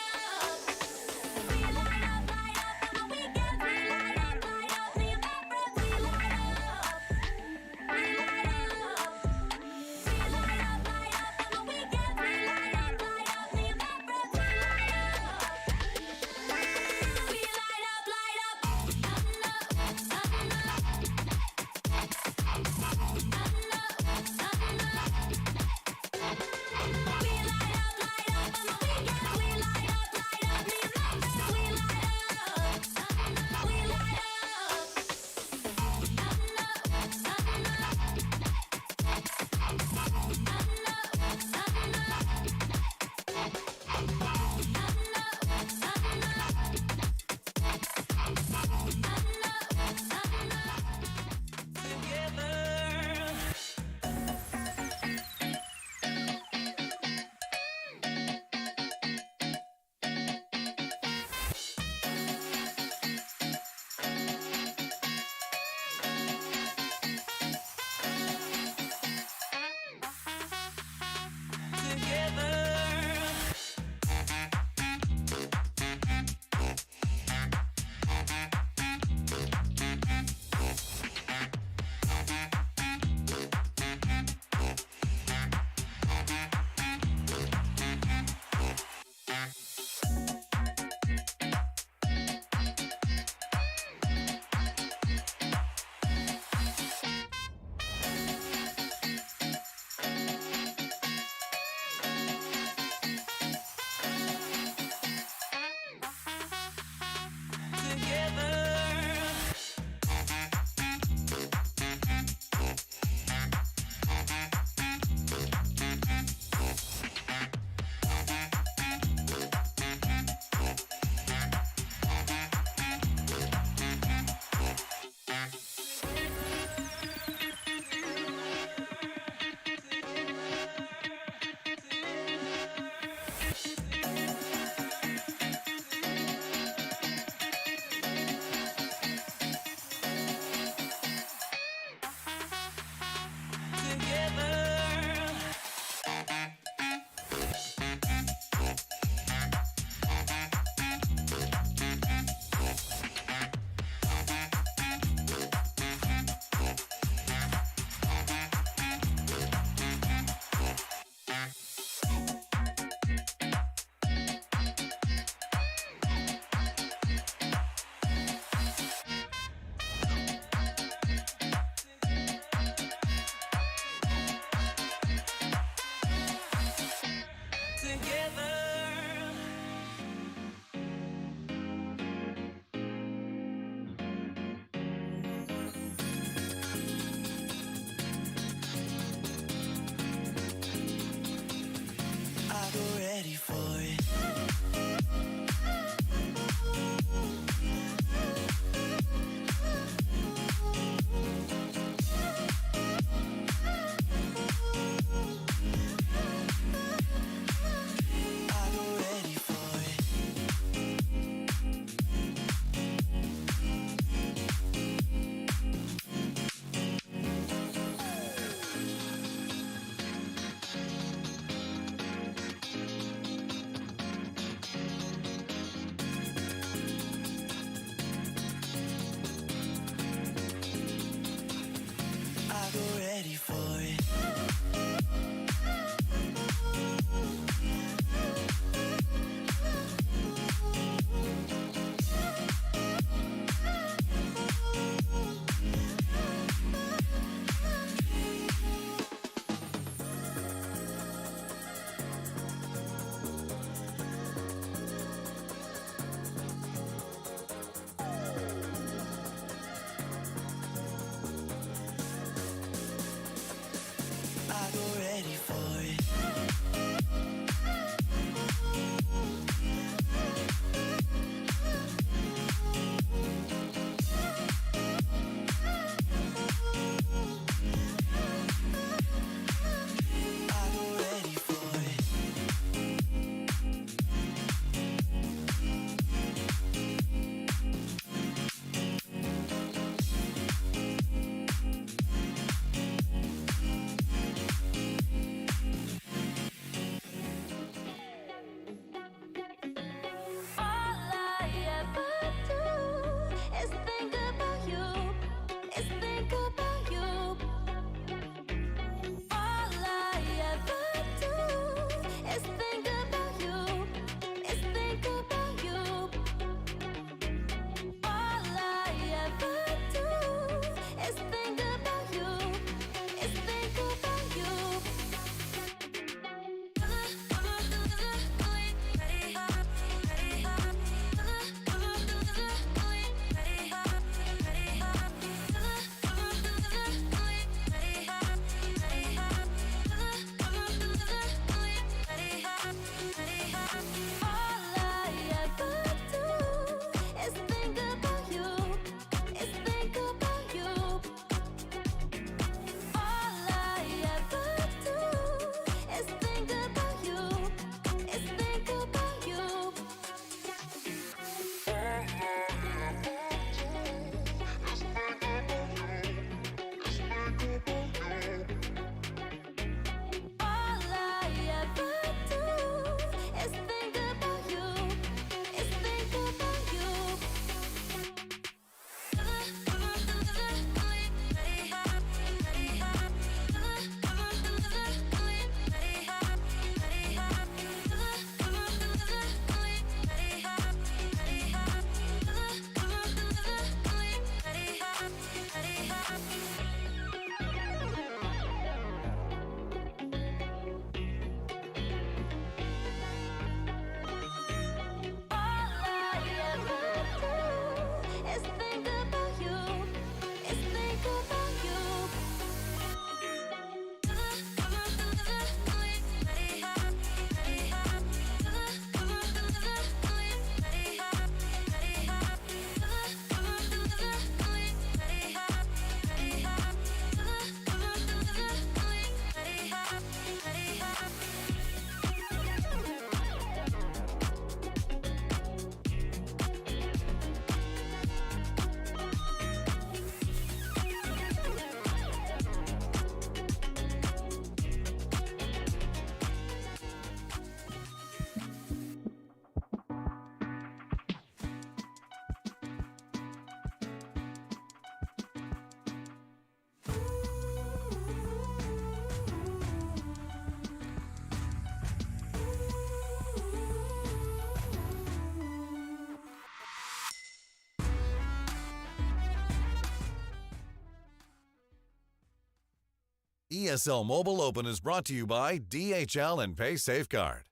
ESL Mobile Open is brought to you by DHL and Pay Safeguard.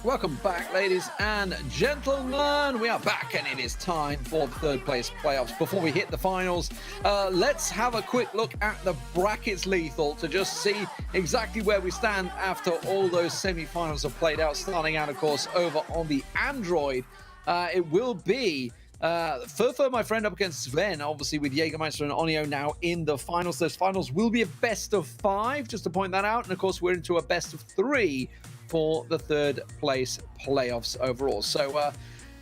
Welcome back, ladies and gentlemen. We are back, and it is time for the third place playoffs. Before we hit the finals, let's have a quick look at the brackets, Lethal, to just see exactly where we stand after all those semi-finals have played out. Starting out, of course, over on the Android. It will be Furfur, my friend, up against Sven, obviously with Jägermeister and Onio now in the finals. Those finals will be a best of 5, just to point that out. And, of course, we're into a best of 3 for the third place playoffs overall. So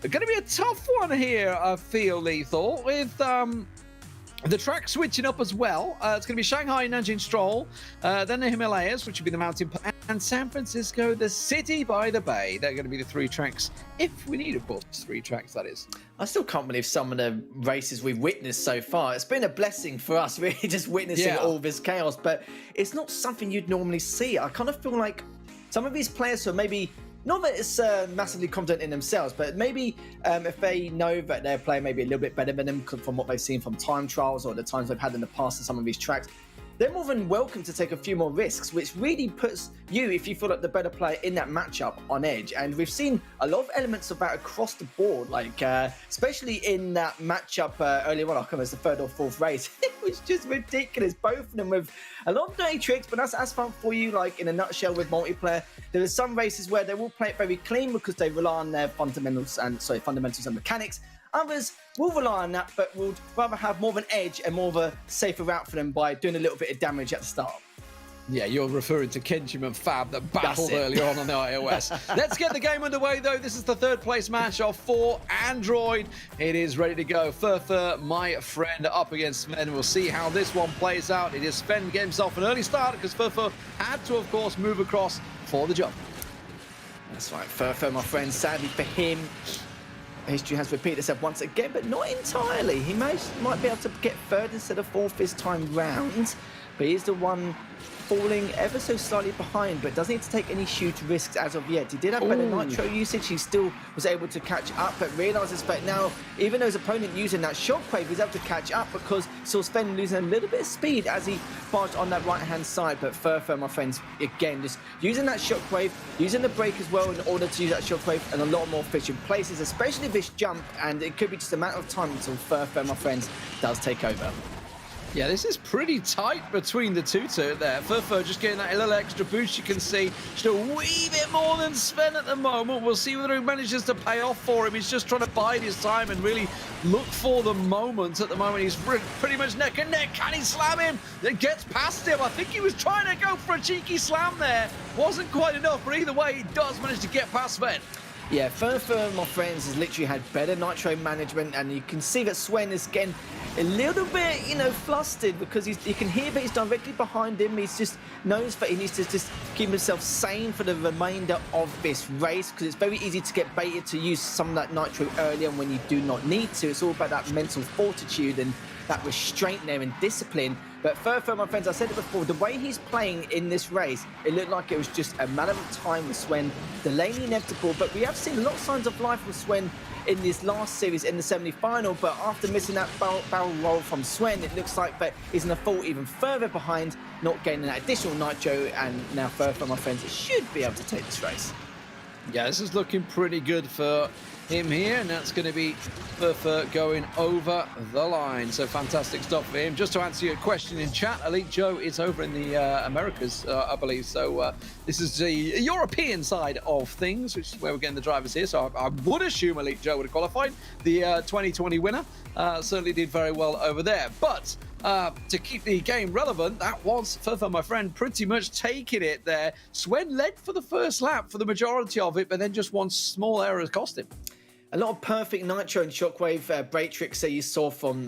going to be a tough one here, I feel, Lethal, with the track switching up as well. It's going to be Shanghai, Nanjing, Stroll, then the Himalayas, which would be the mountain, and San Francisco, the city by the bay. They're going to be the 3 tracks, if we need, of course, 3 tracks, that is. I still can't believe some of the races we've witnessed so far. It's been a blessing for us, really, just witnessing all this chaos, but it's not something you'd normally see. I kind of feel like some of these players who are maybe, not that it's massively confident in themselves, but maybe if they know that they're playing maybe a little bit better than them from what they've seen from time trials or the times they've had in the past in some of these tracks, they're more than welcome to take a few more risks, which really puts you, if you feel like the better player in that matchup, on edge. And we've seen a lot of elements of that across the board, like especially in that matchup earlier on, I can't remember, it's the 3rd or 4th race. It was just ridiculous, both of them with a lot of dirty tricks, but that's Asphalt for you, like in a nutshell with multiplayer. There are some races where they will play it very clean because they rely on their fundamentals and mechanics. Others will rely on that, but would rather have more of an edge and more of a safer route for them by doing a little bit of damage at the start. Yeah, you're referring to Kenjim and Fab that battled earlier on the iOS. Let's get the game underway, though. This is the 3rd place match for Android. It is ready to go. Furfur, my friend, up against Sven. We'll see how this one plays out. It is Sven getting himself an early start because Furfur had to, of course, move across for the jump. That's right, Furfur, my friend. Sadly for him, history has repeated itself once again, but not entirely. He might be able to get 3rd instead of 4th this time round, but he's the one falling ever so slightly behind, but doesn't need to take any huge risks as of yet. He did have better nitro usage. He still was able to catch up, but realizes that now, even though his opponent using that shockwave, he's able to catch up because saw Sven losing a little bit of speed as he barged on that right-hand side. But Furfur, my friends, again, just using that shockwave, using the brake as well in order to use that shockwave in a lot more efficient places, especially this jump, and it could be just a matter of time until Furfur, my friends, does take over. Yeah, this is pretty tight between the two there. Furfur just getting that little extra boost. You can see just a wee bit more than Sven at the moment. We'll see whether he manages to pay off for him. He's just trying to bide his time and really look for the moment. At the moment, he's pretty much neck and neck. Can he slam him? It gets past him. I think he was trying to go for a cheeky slam there. Wasn't quite enough, but either way, he does manage to get past Sven. Yeah, Furfur, my friends, has literally had better nitro management, and you can see that Sven is getting a little bit, flustered because you can hear that he's directly behind him. He's just knows that he needs to just keep himself sane for the remainder of this race because it's very easy to get baited to use some of that nitro early on when you do not need to. It's all about that mental fortitude and that restraint there and discipline But Furfur, my friends, I said it before, the way he's playing in this race, it looked like it was just a matter of time with Swen delaying the inevitable. But we have seen a lot of signs of life from Swen in this last series in the semi-final. But after missing that barrel roll from Swen, it looks like that he's going to fall even further behind, not gaining that additional nitro. And now Furfur, my friends, should be able to take this race. Yeah, this is looking pretty good for him here, and that's going to be Furfur going over the line. So fantastic stuff for him. Just to answer your question in chat, Elite Joe is over in the Americas, I believe. So this is the European side of things, which is where we're getting the drivers here. So I would assume Elite Joe would have qualified. The 2020 winner certainly did very well over there. But to keep the game relevant, that was Furfur, my friend, pretty much taking it there. Swen led for the first lap for the majority of it, but then just one small error cost him. A lot of perfect nitro and shockwave brake tricks that you saw from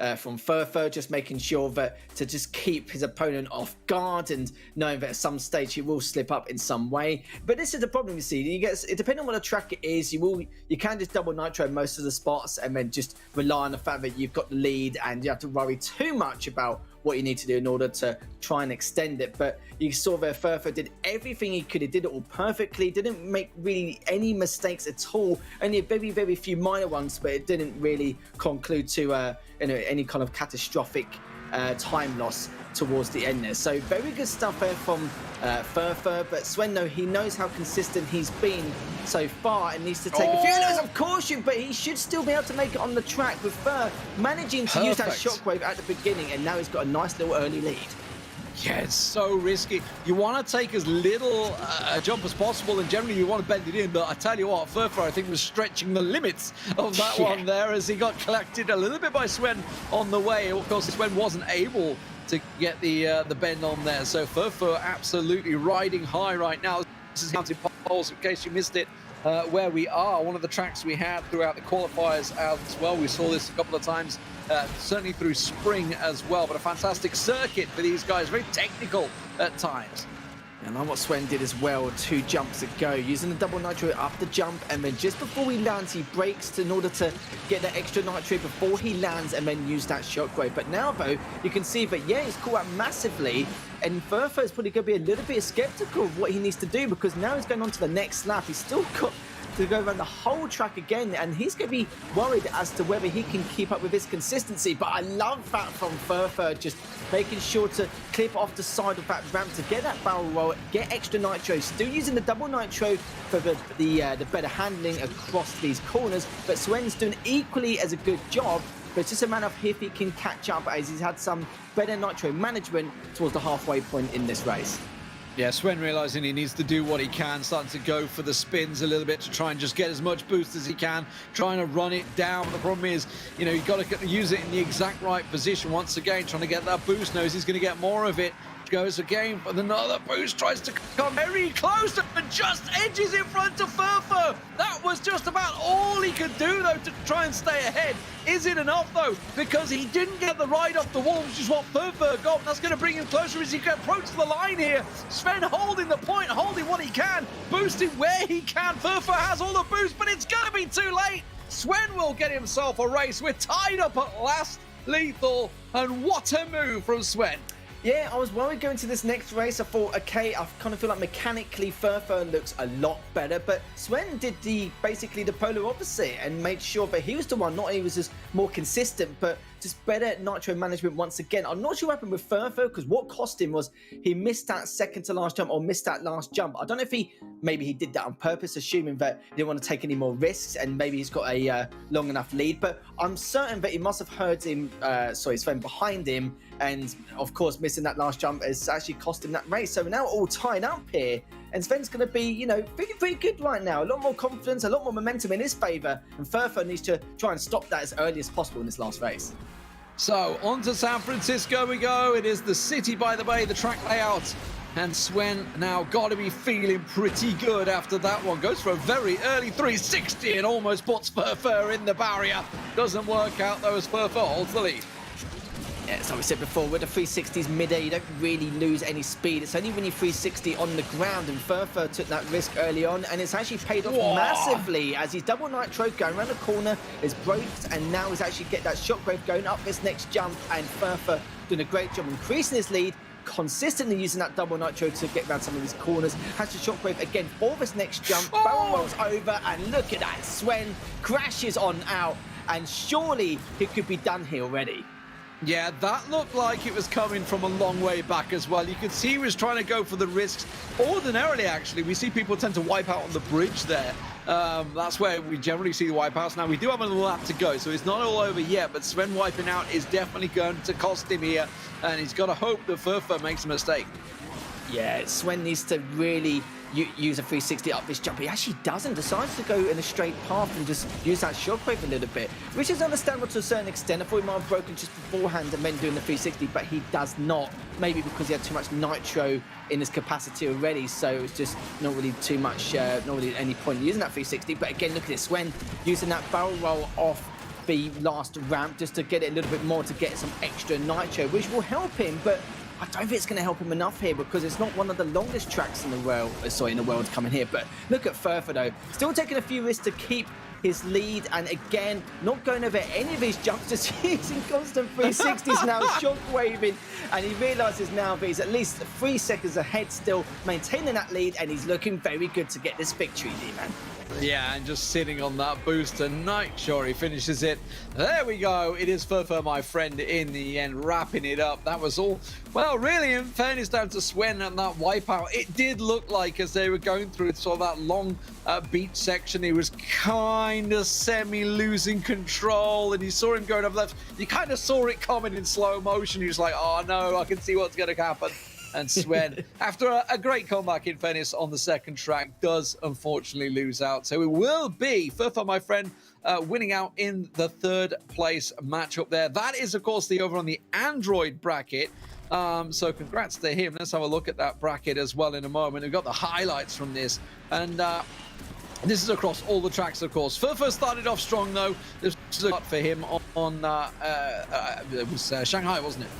Furfur, just making sure that to just keep his opponent off guard and knowing that at some stage he will slip up in some way. But this is the problem, you see. You get, depending on what the track it is, you can just double nitro most of the spots and then just rely on the fact that you've got the lead and you have to worry too much about what you need to do in order to try and extend it. But you saw that Furfur did everything he could. He did it all perfectly, didn't make really any mistakes at all, only very, very few minor ones, but it didn't really conclude to any kind of catastrophic time loss towards the end there. So very good stuff there from Furfur, but Swen, though, he knows how consistent he's been so far and needs to take a few minutes of caution, but he should still be able to make it on the track with Fur managing to use that shockwave at the beginning, and now he's got a nice little early lead. Yeah, it's so risky. You want to take as little a jump as possible, and generally you want to bend it in, but I tell you what, Furfur, I think, was stretching the limits of that one there as he got collected a little bit by Swen on the way. Of course, Swen wasn't able to get the bend on there, so Furfur absolutely riding high right now. This is counting poles, in case you missed it. Where we are, one of the tracks we had throughout the qualifiers as well. We saw this a couple of times, certainly through spring as well, but a fantastic circuit for these guys, very technical at times. And like what Swen did as well 2 jumps ago, using the double nitro up the jump, and then just before he lands, he brakes in order to get that extra nitro before he lands and then use that shockwave. But now, though, you can see that, yeah, he's caught out massively, and Furfur is probably going to be a little bit skeptical of what he needs to do, because now he's going on to the next lap. He's still got to go around the whole track again, and he's going to be worried as to whether he can keep up with his consistency. But I love that from Furfur, just making sure to clip off the side of that ramp to get that barrel roll, get extra nitro, still using the double nitro for the better handling across these corners. But Swen's doing equally as a good job, but it's just a matter of if he can catch up, as he's had some better nitro management towards the halfway point in this race. Yeah, Swen realizing he needs to do what he can, starting to go for the spins a little bit to try and just get as much boost as he can, trying to run it down. The problem is, you know, you've got to use it in the exact right position. Once again, trying to get that boost, knows he's going to get more of it. Goes again, but another boost, tries to come very close and just edges in front of Furfur. That was just about all he could do, though, to try and stay ahead. Is it enough, though? Because he didn't get the ride off the wall, which is what Furfur got. That's going to bring him closer as he can approach the line here. Sven holding the point, holding what he can, boosting where he can. Furfur has all the boost, but it's going to be too late. Sven will get himself a race. We're tied up at last, Lethal, and what a move from Sven. Yeah, I was worried going to this next race. I thought, okay, I kind of feel like mechanically Furfur looks a lot better, but Swen did basically the polar opposite and made sure that he was the one, not only was just more consistent, but just better nitro management once again. I'm not sure what happened with Furfur, because what cost him was he missed that second to last jump, or missed that last jump. I don't know if maybe he did that on purpose, assuming that he didn't want to take any more risks, and maybe he's got a long enough lead, but I'm certain that he must have heard him, Sven behind him, and of course missing that last jump has actually cost him that race. So we're now all tied up here, and Sven's going to be, you know, pretty good right now. A lot more confidence, a lot more momentum in his favour, and Furfur needs to try and stop that as early as possible in this last race. So, on to San Francisco we go. It is the city by the bay, the track layout. And Swen now got to be feeling pretty good after that one. Goes for a very early 360 and almost puts Furfur in the barrier. Doesn't work out though, as Furfur holds the lead. Yeah, as I said before, with the 360s mid-air, you don't really lose any speed. It's only when you 360 on the ground, and Furfur took that risk early on, and it's actually paid off massively as he's double nitro going around the corner, is braked, and now he's actually get that shockwave going up this next jump, and Furfur doing a great job increasing his lead, consistently using that double nitro to get around some of his corners. Has to shockwave again for this next jump. Barrel rolls over, and look at that. Sven crashes on out, and surely it could be done here already. Yeah, that looked like it was coming from a long way back as well. You could see he was trying to go for the risks. Ordinarily, actually, we see people tend to wipe out on the bridge there. That's where we generally see the wipeouts. Now, we do have a little lap to go, so it's not all over yet, but Sven wiping out is definitely going to cost him here, and he's got to hope that Furfa makes a mistake. Yeah, Sven needs to really use a 360 up this jump. He actually doesn't. Decides to go in a straight path and just use that shockwave a little bit, which is understandable to a certain extent. I thought he might have broken just beforehand and then doing the 360, but he does not. Maybe because he had too much nitro in his capacity already, so it's just not really too much, not really any point in using that 360. But again, look at this, Sven using that barrel roll off the last ramp just to get it a little bit more, to get some extra nitro, which will help him, but I don't think it's going to help him enough here because it's not one of the longest tracks in the world. In the world coming here. But look at Furfa though, still taking a few risks to keep his lead, and again not going over any of his jumps, just using constant 360s now, shockwaving, and he realizes now that he's at least 3 seconds ahead, still maintaining that lead, and he's looking very good to get this victory, D-Man. Yeah, and just sitting on that boost tonight, sure, he finishes it. There we go. It is Furfa, my friend, in the end, wrapping it up. That was all. Well, really, in fairness down to Sven and that wipeout, it did look like as they were going through sort of that long beach section, he was kind of semi-losing control, and you saw him going up left. You kind of saw it coming in slow motion. He was like, oh no, I can see what's going to happen. And Sven, after a great comeback in fairness on the second track, does unfortunately lose out. So it will be Furfa, my friend, winning out in the third place matchup there. That is, of course, the over on the Android bracket. So congrats to him. Let's have a look at that bracket as well in a moment. We've got the highlights from this. And this is across all the tracks, of course. Furfa started off strong, though. This was a cut for him on it was Shanghai, wasn't it?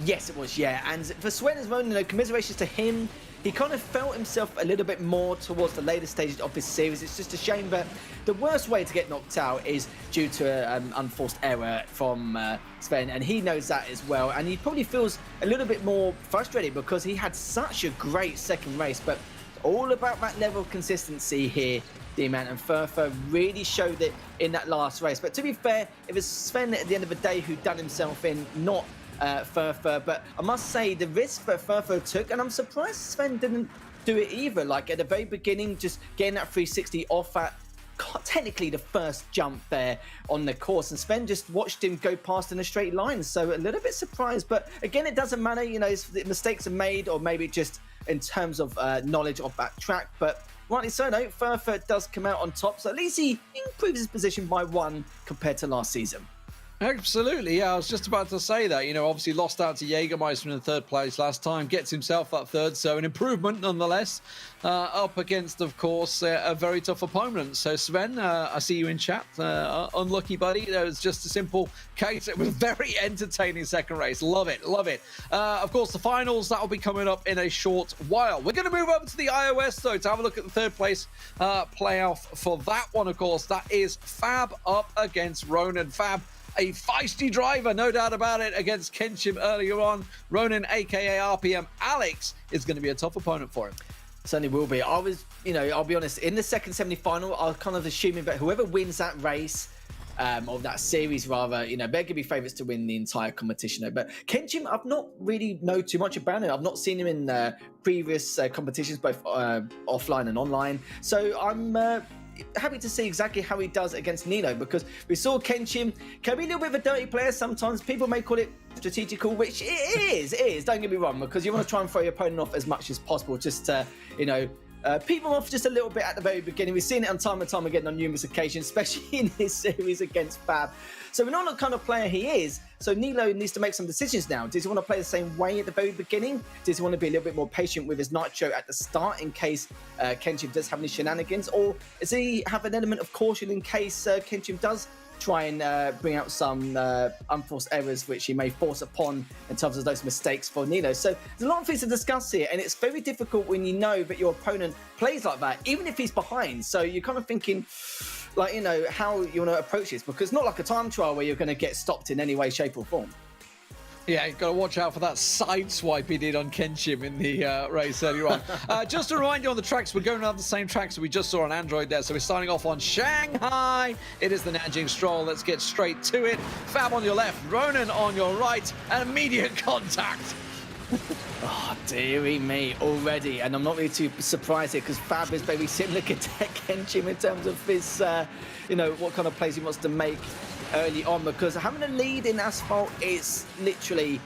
Yes, it was, yeah. And for Sven as well, you know, commiserations to him. He kind of felt himself a little bit more towards the later stages of this series. It's just a shame that the worst way to get knocked out is due to an unforced error from Sven, and he knows that as well. And he probably feels a little bit more frustrated because he had such a great second race, but it's all about that level of consistency here, D-Man, and Furfa really showed it in that last race. But to be fair, it was Sven at the end of the day who done himself in, not Furfa. But I must say the risk that Furfa took, and I'm surprised Sven didn't do it either, like at the very beginning, just getting that 360 off at technically the first jump there on the course, and Sven just watched him go past in a straight line. So a little bit surprised, but again, it doesn't matter, you know, mistakes are made, or maybe just in terms of knowledge of that track. But rightly so, no, Furfa does come out on top, so at least he improves his position by 1 compared to last season. Absolutely, yeah, I was just about to say that. You know, obviously lost out to Jägermeister in the third place last time, gets himself up third, so an improvement nonetheless, up against, of course, a very tough opponent. So Sven, I see you in chat. Unlucky, buddy. It was just a simple case. It was very entertaining second race. Love it, love it. Of course, the finals, that'll be coming up in a short while. We're going to move over to the iOS, though, to have a look at the third place playoff for that one, of course. That is Fab up against Ronan. Fab, a feisty driver, no doubt about it, against Kenshim earlier on. Ronan, aka RPM Alex, is going to be a tough opponent for him. Certainly will be. I was, you know, I'll be honest, in the second semi-final, I was kind of assuming that whoever wins that race, or that series rather, you know, they're going to be favourites to win the entire competition. Though. But Kenshim, I've not really know too much about him. I've not seen him in previous competitions, both offline and online. So I'm happy to see exactly how he does against Nino, because we saw Kenshim can be a little bit of a dirty player sometimes. People may call it strategical, which it is, don't get me wrong, because you want to try and throw your opponent off as much as possible, just to, you know, people off just a little bit at the very beginning. We've seen it on time and time again on numerous occasions, especially in his series against Fab. So we know what kind of player he is. So Nilo needs to make some decisions now. Does he want to play the same way at the very beginning? Does he want to be a little bit more patient with his nitro at the start in case Kenshim does have any shenanigans? Or does he have an element of caution in case Kenshim does try and bring out some unforced errors which he may force upon in terms of those mistakes for Nilo? So there's a lot of things to discuss here, and it's very difficult when you know that your opponent plays like that, even if he's behind. So you're kind of thinking, like, you know, how you want to approach this, because it's not like a time trial where you're going to get stopped in any way, shape or form. Yeah, you've got to watch out for that side swipe he did on Kenshim in the race earlier on. Just to remind you on the tracks, we're going on the same tracks that we just saw on Android there. So we're starting off on Shanghai. It is the Nanjing Stroll. Let's get straight to it. Fab on your left, Ronan on your right, and immediate contact. Oh, dearie me, already. And I'm not really too surprised here because Fab is very similar to Kenshim in terms of his, what kind of plays he wants to make early on, because having a lead in Asphalt is literally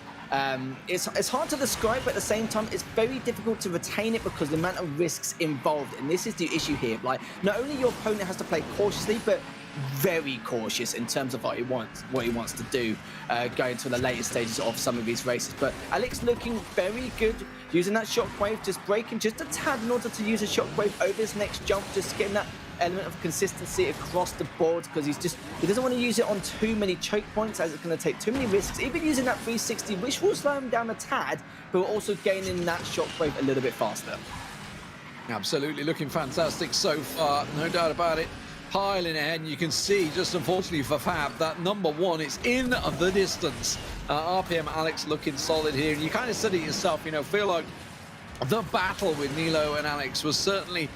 it's hard to describe, but at the same time it's very difficult to retain it because the amount of risks involved, and this is the issue here. Like, not only your opponent has to play cautiously, but very cautious in terms of what he wants to do going to the later stages of some of these races. But Alex looking very good using that shockwave, just breaking just a tad in order to use a shockwave over his next jump, just getting that element of consistency across the board, because he doesn't want to use it on too many choke points as it's going to take too many risks. Even using that 360, which will slow him down a tad, but also gaining that shockwave a little bit faster. Absolutely, looking fantastic so far, no doubt about it. Piling ahead, and you can see, just unfortunately for Fab, that number one is in the distance. RPM Alex looking solid here, and you kind of said it yourself, feel like the battle with Nilo and Alex was certainly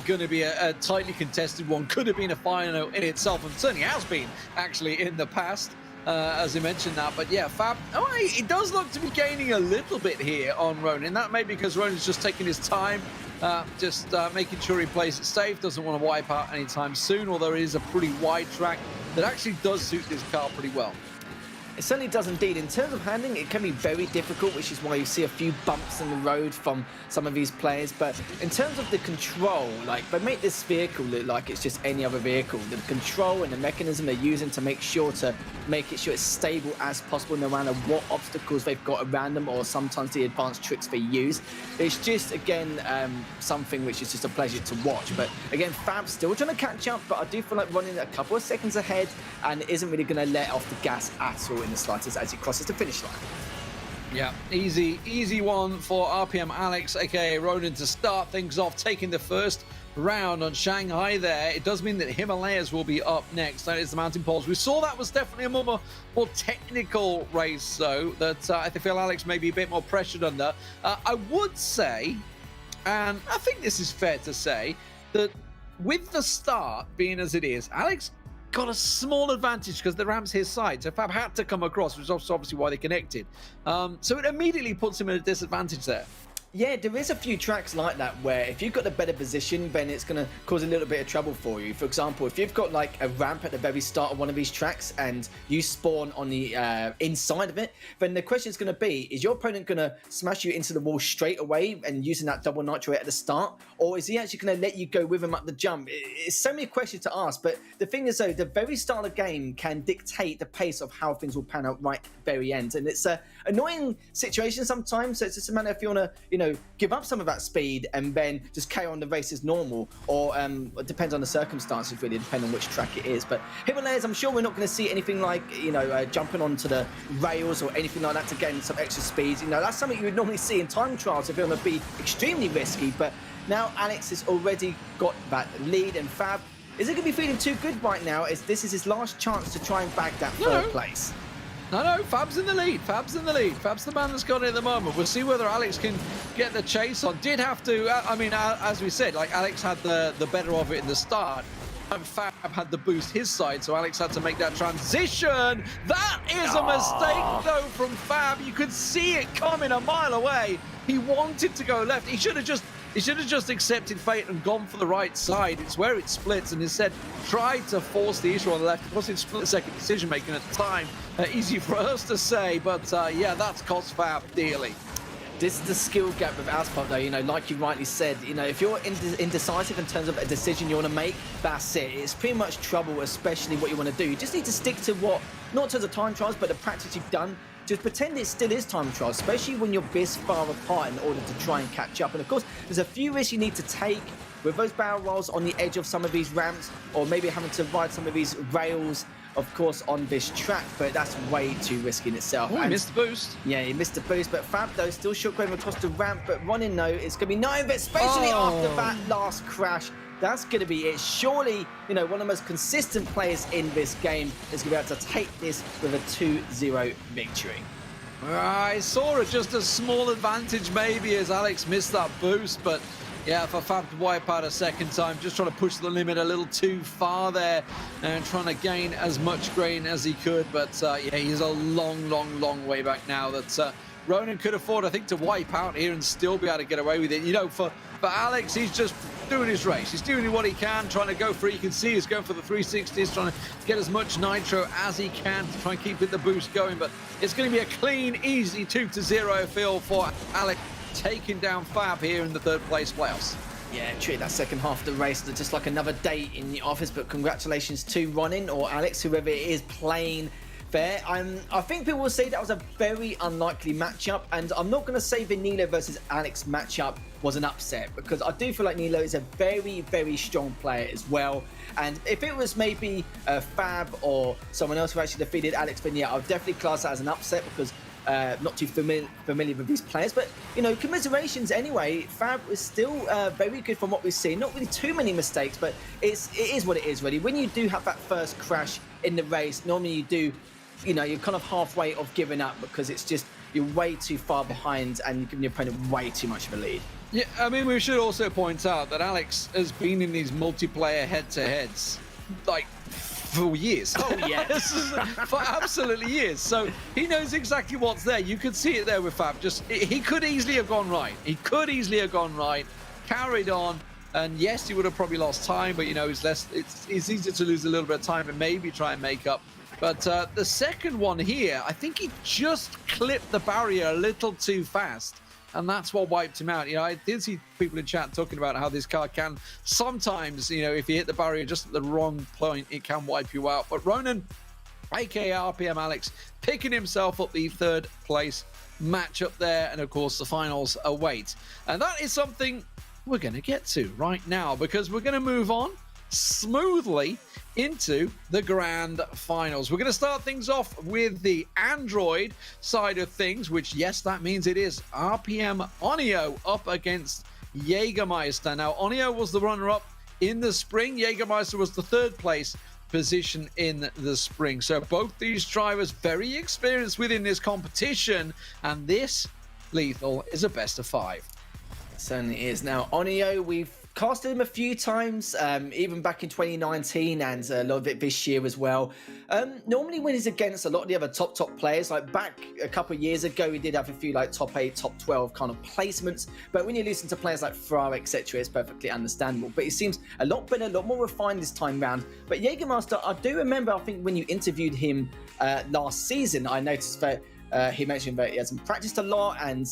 going to be a tightly contested one. Could have been a final in itself, and certainly has been actually in the past, as I mentioned that. But yeah, Fab, it does look to be gaining a little bit here on Ronan. That may be because Ronan's just taking his time, making sure he plays it safe, doesn't want to wipe out anytime soon, although it is a pretty wide track that actually does suit this car pretty well. It certainly does indeed. In terms of handling, it can be very difficult, which is why you see a few bumps in the road from some of these players. But in terms of the control, they make this vehicle look like it's just any other vehicle. The control and the mechanism they're using to make sure it's stable as possible, no matter what obstacles they've got around them, or sometimes the advanced tricks they use. It's just, again, something which is just a pleasure to watch. But again, Fab's still trying to catch up, but I do feel like running a couple of seconds ahead and isn't really going to let off the gas at all in the slightest as he crosses the finish line. Yeah, easy one for RPM Alex, aka Ronan, to start things off, taking the first round on Shanghai there. It does mean that Himalayas will be up next. That is the Mountain Poles. We saw that was definitely a more technical race, though, that I feel Alex may be a bit more pressured under. I would say, and I think this is fair to say, that with the start being as it is, Alex got a small advantage because the ramp's his side. So Fab had to come across, which is obviously why they connected. So it immediately puts him at a disadvantage there. Yeah, there is a few tracks like that where if you've got a better position, then it's going to cause a little bit of trouble for you. For example, if you've got like a ramp at the very start of one of these tracks and you spawn on the inside of it, then the question is going to be, is your opponent going to smash you into the wall straight away and using that double nitro at the start? Or is he actually going to let you go with him at the jump? It's so many questions to ask, but the thing is though, the very start of the game can dictate the pace of how things will pan out right at the very end. And it's a annoying situation sometimes, so it's just a matter if you want to, give up some of that speed and then just carry on the race as normal, or it depends on the circumstances, really, depending on which track it is. But Himalayas, I'm sure we're not going to see anything like, jumping onto the rails or anything like that to gain some extra speeds. That's something you would normally see in time trials if you're going to be extremely risky. But now Alex has already got that lead, and Fab, is it going to be feeling too good right now? This is his last chance to try and bag that third place. No, Fab's in the lead. Fab's the man that's got it at the moment. We'll see whether Alex can get the chase on. Did have to, as we said, Alex had the better of it in the start. And Fab had the boost his side, so Alex had to make that transition. That is a mistake, though, from Fab. You could see it coming a mile away. He wanted to go left. He should have just accepted fate and gone for the right side. It's where it splits, and instead tried to force the issue on the left. It wasn't split-second decision-making at the time. Easy for us to say, but yeah, that's cost Fab dearly. This is the skill gap with Asphalt, though, like you rightly said, if you're indecisive in terms of a decision you want to make, that's it. It's pretty much trouble, especially what you want to do. You just need to stick to not to the time trials, but the practice you've done. Just pretend it still is time trials, especially when you're this far apart in order to try and catch up. And of course, there's a few risks you need to take with those barrel rolls on the edge of some of these ramps, or maybe having to ride some of these rails, of course, on this track, but that's way too risky in itself. Oh, he missed the boost. Yeah, he missed the boost, but Fab, though, still shockwave across the ramp, but running, though, it's going to be no, but especially after that last crash. That's going to be it. Surely, one of the most consistent players in this game is going to be able to take this with a 2-0 victory. I saw just a small advantage maybe as Alex missed that boost, but yeah, for Fab to wipe out a second time, just trying to push the limit a little too far there and trying to gain as much grain as he could. But yeah, he's a long way back now that Ronan could afford, I think, to wipe out here and still be able to get away with it. You know, for Alex, he's just doing his race. He's doing what he can, trying to go for it. You can see he's going for the 360s, trying to get as much nitro as he can to try and keep the boost going. But it's going to be a clean, easy 2-0 feel for Alex, taking down Fab here in the third place playoffs. Yeah, treat that second half of the race just like another day in the office, but congratulations to Ronin or Alex, whoever it is playing there. I think people will say that was a very unlikely matchup, and I'm not going to say the Nilo versus Alex matchup was an upset, because I do feel like Nilo is a very strong player as well. And if it was maybe Fab or someone else who actually defeated Alex, then yeah, I'll definitely class that as an upset, because not too familiar with these players. But, you know, commiserations anyway. Fab is still very good from what we've seen. Not really too many mistakes, but it is what it is, really. When you do have that first crash in the race, normally you do, you know, you're kind of halfway of giving up, because it's just you're way too far behind and you're giving your opponent way too much of a lead. Yeah, I mean, we should also point out that Alex has been in these multiplayer head-to-heads, like, for years. Oh, yes. For absolutely years. So he knows exactly what's there. You could see it there with Fab. He could easily have gone right. He could easily have gone right, carried on, and yes, he would have probably lost time, but, you know, it's easier to lose a little bit of time and maybe try and make up. But the second one here, I think he just clipped the barrier a little too fast, and that's what wiped him out. You know, I did see people in chat talking about how this car can sometimes, you know, if you hit the barrier just at the wrong point, it can wipe you out. But Ronan, aka RPM Alex, picking himself up the third place matchup there, and of course the finals await. And that is something we're going to get to right now, because we're going to move on smoothly into the grand finals. We're going to start things off with the Android side of things, which, yes, that means it is RPM Onio up against Jägermeister. Now, Onio was the runner-up in the spring. Jägermeister was the third place position in the spring. So both these drivers very experienced within this competition, and this, Lethal, is a best of 5. It certainly is. Now, Onio, we've casted him a few times, even back in 2019 and a lot of it this year as well. Normally when he's against a lot of the other top players, like back a couple of years ago, he did have a few like top 8, top 12 kind of placements. But when you listen to players like Ferrari, etc., it's perfectly understandable. But he seems a lot better, a lot more refined this time round. But Jägermeister, I do remember, I think when you interviewed him last season, I noticed that he mentioned that he hasn't practiced a lot, and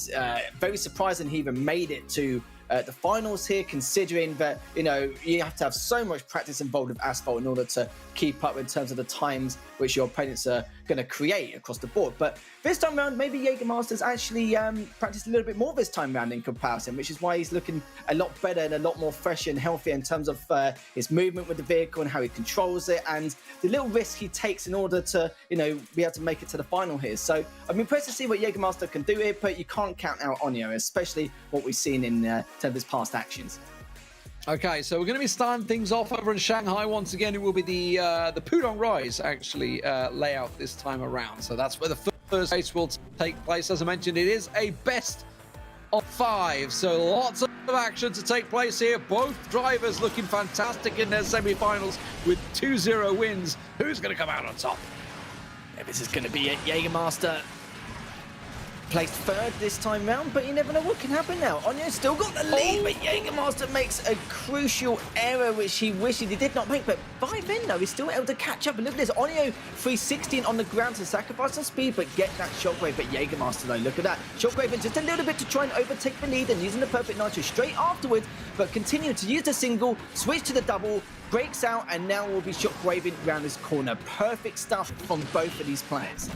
very surprising he even made it to the finals here, considering that, you know, you have to have so much practice involved with Asphalt in order to keep up in terms of the times which your opponents are going to create across the board. But this time round, maybe Jägermeister's actually practiced a little bit more this time round in comparison, which is why he's looking a lot better and a lot more fresh and healthy in terms of his movement with the vehicle and how he controls it, and the little risk he takes in order to, you know, be able to make it to the final here. So I'm impressed to see what Jägermeister can do here, but you can't count out Onio, especially what we've seen in terms of his past actions. Okay, so we're going to be starting things off over in Shanghai once again. It will be the Pudong Rise actually layout this time around. So that's where the first race will take place. As I mentioned, it is a best of 5. So lots of action to take place here. Both drivers looking fantastic in their semi-finals with 2-0 wins. Who's going to come out on top? Yeah, this is going to be it. Jägermeister placed third this time round, but you never know what can happen now. Onio's still got the lead, but Jägermeister makes a crucial error, which he wished he did not make. But by then, though, he's still able to catch up. And look at this, Onio 316 on the ground to sacrifice some speed, but get that shockwave. But Jägermeister, though, look at that. Shockwave in just a little bit to try and overtake the lead, and using the perfect nitro straight afterwards, but continue to use the single, switch to the double, breaks out, and now will be shockwaving around this corner. Perfect stuff from both of these players.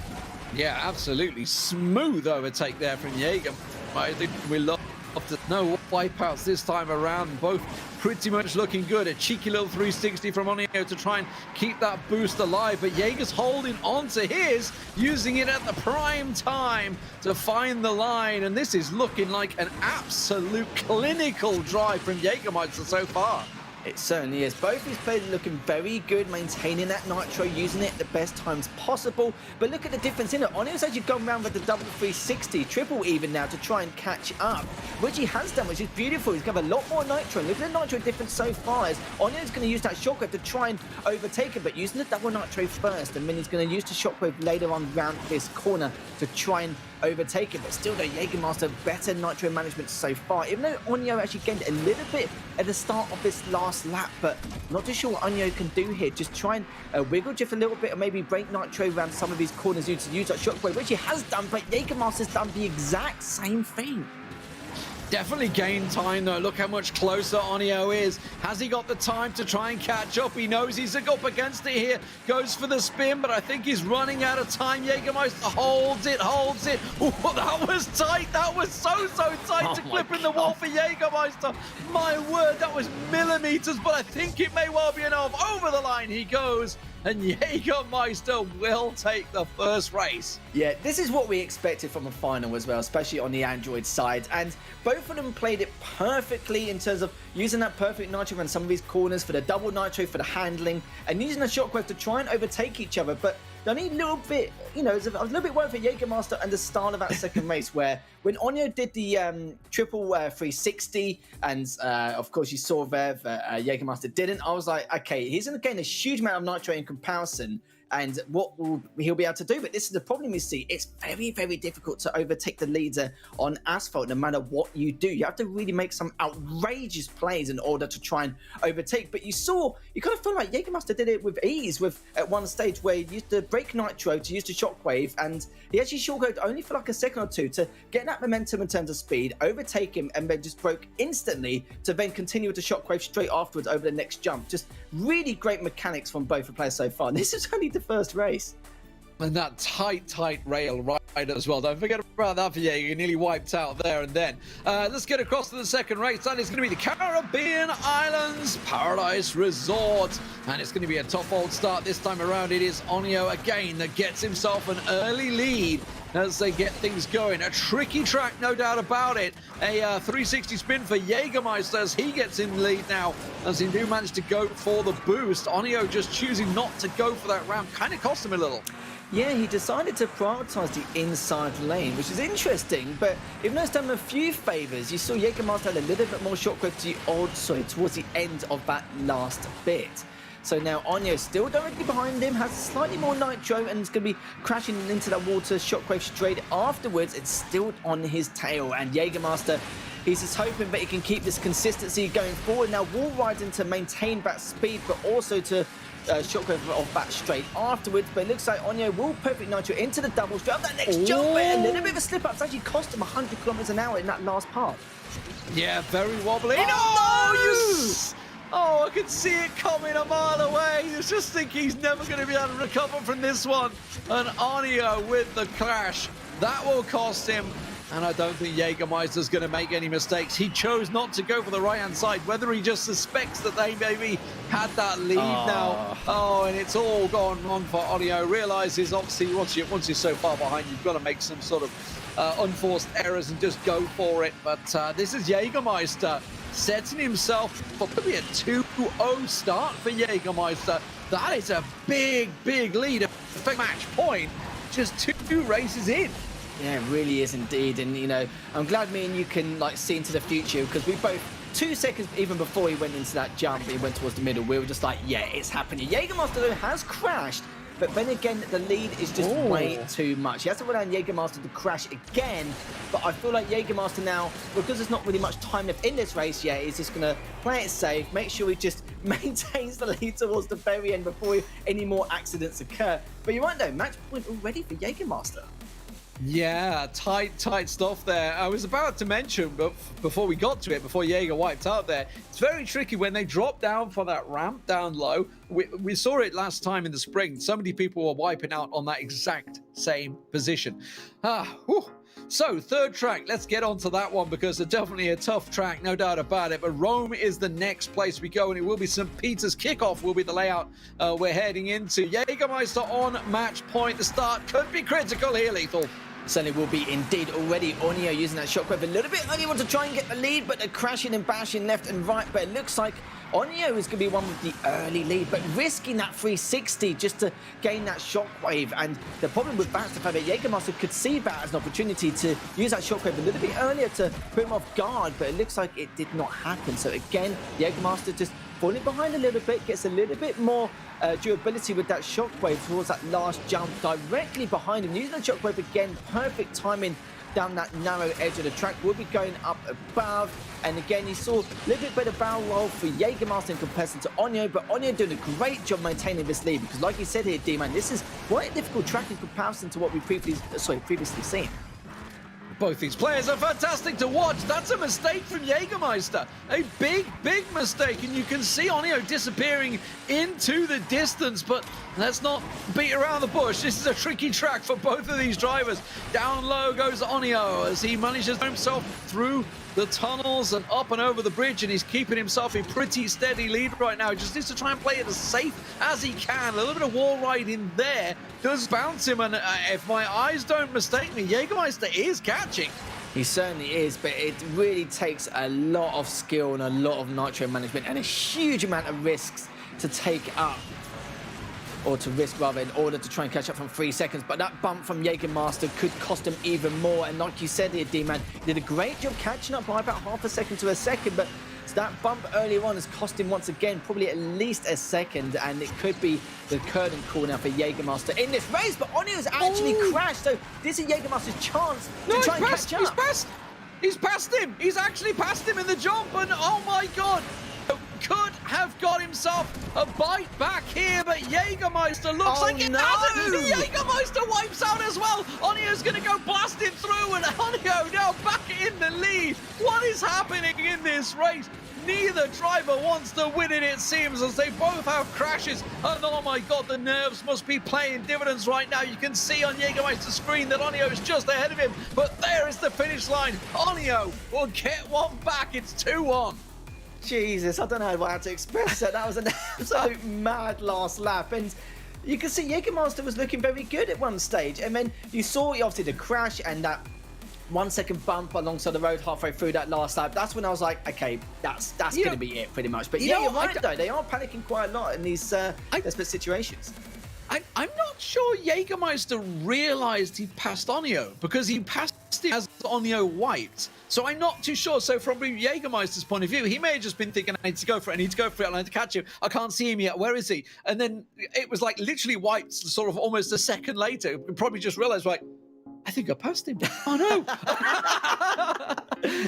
Yeah, absolutely. Smooth overtake there from Jäger. I think we love to know wipeouts this time around. Both pretty much looking good. A cheeky little 360 from Onio to try and keep that boost alive. But Jäger's holding on to his, using it at the prime time to find the line. And this is looking like an absolute clinical drive from Jägermeister so far. It certainly is. Both these players looking very good, maintaining that nitro, using it at the best times possible. But look at the difference in it. Onio's actually gone around with the double 360, triple even now to try and catch up, which he has done, which is beautiful. He's got a lot more nitro. And look at the nitro difference so far. As Onio's going to use that shockwave to try and overtake him, but using the double nitro first, and then he's going to use the shockwave later on round this corner to try and overtake him. But still, though, Jägermeister better nitro management so far. Even though Onio actually gained a little bit at the start of this last lap, but not too sure what Onio can do here. Just try and wiggle just a little bit, or maybe break nitro around some of these corners to use that shockwave, which he has done. But Jägermeister's done the exact same thing. Definitely gained time, though. Look how much closer Onio is. Has he got the time to try and catch up? He knows he's up against it here. Goes for the spin, but I think he's running out of time. Jägermeister holds it. Ooh, that was tight. That was so tight to clip in the wall for Jägermeister. My word, that was millimeters, but I think it may well be enough. Over the line he goes, and Jägermeister will take the first race. Yeah, this is what we expected from a final as well, especially on the Android side. And both of them played it perfectly in terms of using that perfect nitro around some of these corners for the double nitro, for the handling, and using the shockwave to try and overtake each other. But the only little bit, I was a little bit worried for Jägermeister and the start of that second race, where when Onio did the triple 360, and of course you saw there that Jägermeister didn't, I was like, okay, he's going to gain a huge amount of nitro in comparison, and what will he'll be able to do. But this is the problem we see. It's very, very difficult to overtake the leader on Asphalt, no matter what you do. You have to really make some outrageous plays in order to try and overtake. But you kind of feel like Jägermeister did it with ease at one stage, where he used to break nitro to use the shockwave, and he actually shortcoded only for like a second or two to get that momentum in terms of speed, overtake him, and then just broke instantly to then continue with the shockwave straight afterwards over the next jump. Just really great mechanics from both the players so far. And this is only the first race. And that tight rail right as well. Don't forget about that for you. You nearly wiped out there and then. Let's get across to the second race. That is going to be the Caribbean Islands Paradise Resort. And it's going to be a tough old start this time around. It is Onio again that gets himself an early lead as they get things going. A tricky track, no doubt about it. A 360 spin for Jägermeister as he gets in the lead now, as he do manage to go for the boost. Onio just choosing not to go for that ramp kind of cost him a little. Yeah, he decided to prioritise the inside lane, which is interesting, but even though it's done him a few favours, you saw Jägermeister had a little bit more shockwave towards the end of that last bit. So now Onio still directly behind him, has slightly more nitro, and is going to be crashing into that water shockwave straight afterwards. It's still on his tail, and Jägermeister, he's just hoping that he can keep this consistency going forward. Now wall riding to maintain that speed, but also to shockwave off back straight afterwards. But it looks like Onio will perfect nitro into the double straight up that next jump. A little bit of a slip up. It's actually cost him 100 kilometers an hour in that last part. Yeah, very wobbly. Oh, I could see it coming a mile away. You just think he's never going to be able to recover from this one. And Onio with the crash. That will cost him. And I don't think Jägermeister's going to make any mistakes. He chose not to go for the right-hand side, whether he just suspects that they maybe had that lead now. Oh, and it's all gone wrong for Onio. Realizes, obviously, once you're so far behind, you've got to make some sort of unforced errors and just go for it. But this is Jägermeister setting himself for probably a 2-0 start for Jägermeister. That is a big lead. A perfect match point, just 2 races in. Yeah, it really is indeed. And, I'm glad me and you can, see into the future, because we both, 2 seconds even before he went into that jump, he went towards the middle, we were just like, yeah, it's happening. Jägermeister, though, has crashed, but then again, the lead is just way too much. He has to rely on Jägermeister to crash again, but I feel like Jägermeister now, because there's not really much time left in this race yet, he's just going to play it safe, make sure he just maintains the lead towards the very end before any more accidents occur. But you're right, though, match point already for Jägermeister. Yeah, tight stuff there. I was about to mention, but before we got to it, before Jäger wiped out there, it's very tricky when they drop down for that ramp down low. We saw it last time in the spring. So many people were wiping out on that exact same position. So, third track, let's get on to that one, because it's definitely a tough track, no doubt about it. But Rome is the next place we go, and it will be St. Peter's. Kickoff will be the layout we're heading into. Jägermeister on match point. The start could be critical here, Lethal. Certainly will be indeed already. Onio using that shockwave a little bit early, want to try and get the lead, but they're crashing and bashing left and right. But it looks like Onyo is going to be one with the early lead, but risking that 360 just to gain that shockwave. And the problem with that's the fact that Jägermeister could see that as an opportunity to use that shockwave a little bit earlier to put him off guard, but it looks like it did not happen. So again, Jägermeister just falling behind a little bit, gets a little bit more durability with that shockwave towards that last jump directly behind him. Using the shockwave again, perfect timing down that narrow edge of the track. Will be going up above, and again you saw a little bit better barrel roll for Jägermeister in comparison to Onyo, but Onyo doing a great job maintaining this lead, because like you said here, D-Man, this is quite a difficult track in comparison to what we previously seen. Both these players are fantastic to watch. That's a mistake from Jägermeister. A big, big mistake. And you can see Onyo disappearing into the distance. But let's not beat around the bush. This is a tricky track for both of these drivers. Down low goes Onyo as he manages himself through the tunnels and up and over the bridge, and he's keeping himself a pretty steady lead right now. He just needs to try and play it as safe as he can. A little bit of wall ride in there does bounce him, and if my eyes don't mistake me, Jägermeister is catching. He certainly is, but it really takes a lot of skill and a lot of nitro management and a huge amount of risks to take up, or to risk rather, in order to try and catch up from 3 seconds. But that bump from Jägermeister could cost him even more. And like you said here, D-Man, did a great job catching up by about half a second to a second, but that bump earlier on has cost him once again probably at least a second, and it could be the curtain call now for Jägermeister in this race. But Onyo has actually crashed, so this is Jägermeister's chance to try and catch up. He's passed him. He's actually passed him in the jump, and oh my God. Could have got himself a bite back here, but Jägermeister looks like it hasn't. Jägermeister wipes out as well. Onyo's going to go blasting through, and Onyo now back in the lead. What is happening in this race? Neither driver wants to win it, it seems, as they both have crashes. And oh my God, the nerves must be playing dividends right now. You can see on Jägermeister's screen that Onyo is just ahead of him, but there is the finish line. Onyo will get one back. It's 2-1. Jesus, I don't know how to express that. That was an absolute mad last lap. And you can see Jägermeister was looking very good at one stage. And then you saw obviously the crash and that 1 second bump alongside the road halfway through that last lap. That's when I was like, okay, that's going to be it pretty much. But yeah, you're right though. They are panicking quite a lot in these desperate situations. I'm not sure Jägermeister realized he passed Onyo, because he passed him as Onyo wiped. So I'm not too sure. So from Jägermeister's point of view, he may have just been thinking, I need to go for it, I need to go for it, I need to catch him. I can't see him yet. Where is he? And then it was like literally wiped sort of almost a second later. Probably just realized, like, I think I passed him. Oh no.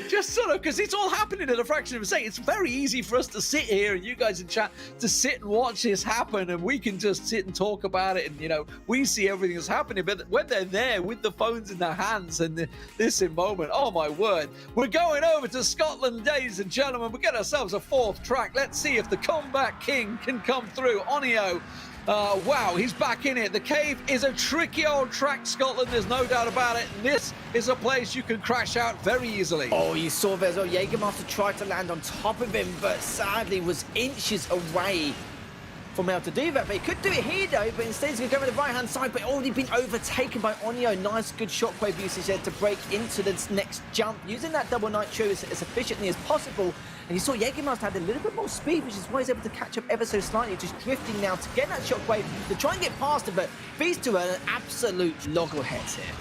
Just sort of, because it's all happening in a fraction of a second. It's very easy for us to sit here and you guys in chat to sit and watch this happen, and we can just sit and talk about it, and you know, we see everything that's happening. But when they're there with the phones in their hands and this in moment, oh my word. We're going over to Scotland, ladies and gentlemen. We get ourselves a fourth track. Let's see if the comeback king can come through. Onyo. Wow, he's back in it. The cave is a tricky old track, Scotland, there's no doubt about it. This is a place you can crash out very easily. Oh, you saw there as well. Jägermeister tried to land on top of him, but sadly was inches away from able to do that. But he could do it here though, but instead he's going to go on the right-hand side, but already been overtaken by Onyo. Nice, good shockwave usage there to break into this next jump, using that double nitro as efficiently as possible. And you saw Jägermeister had a little bit more speed, which is why he's able to catch up ever so slightly, just drifting now to get that shockwave to try and get past him. But these two are an absolute loggerheads here.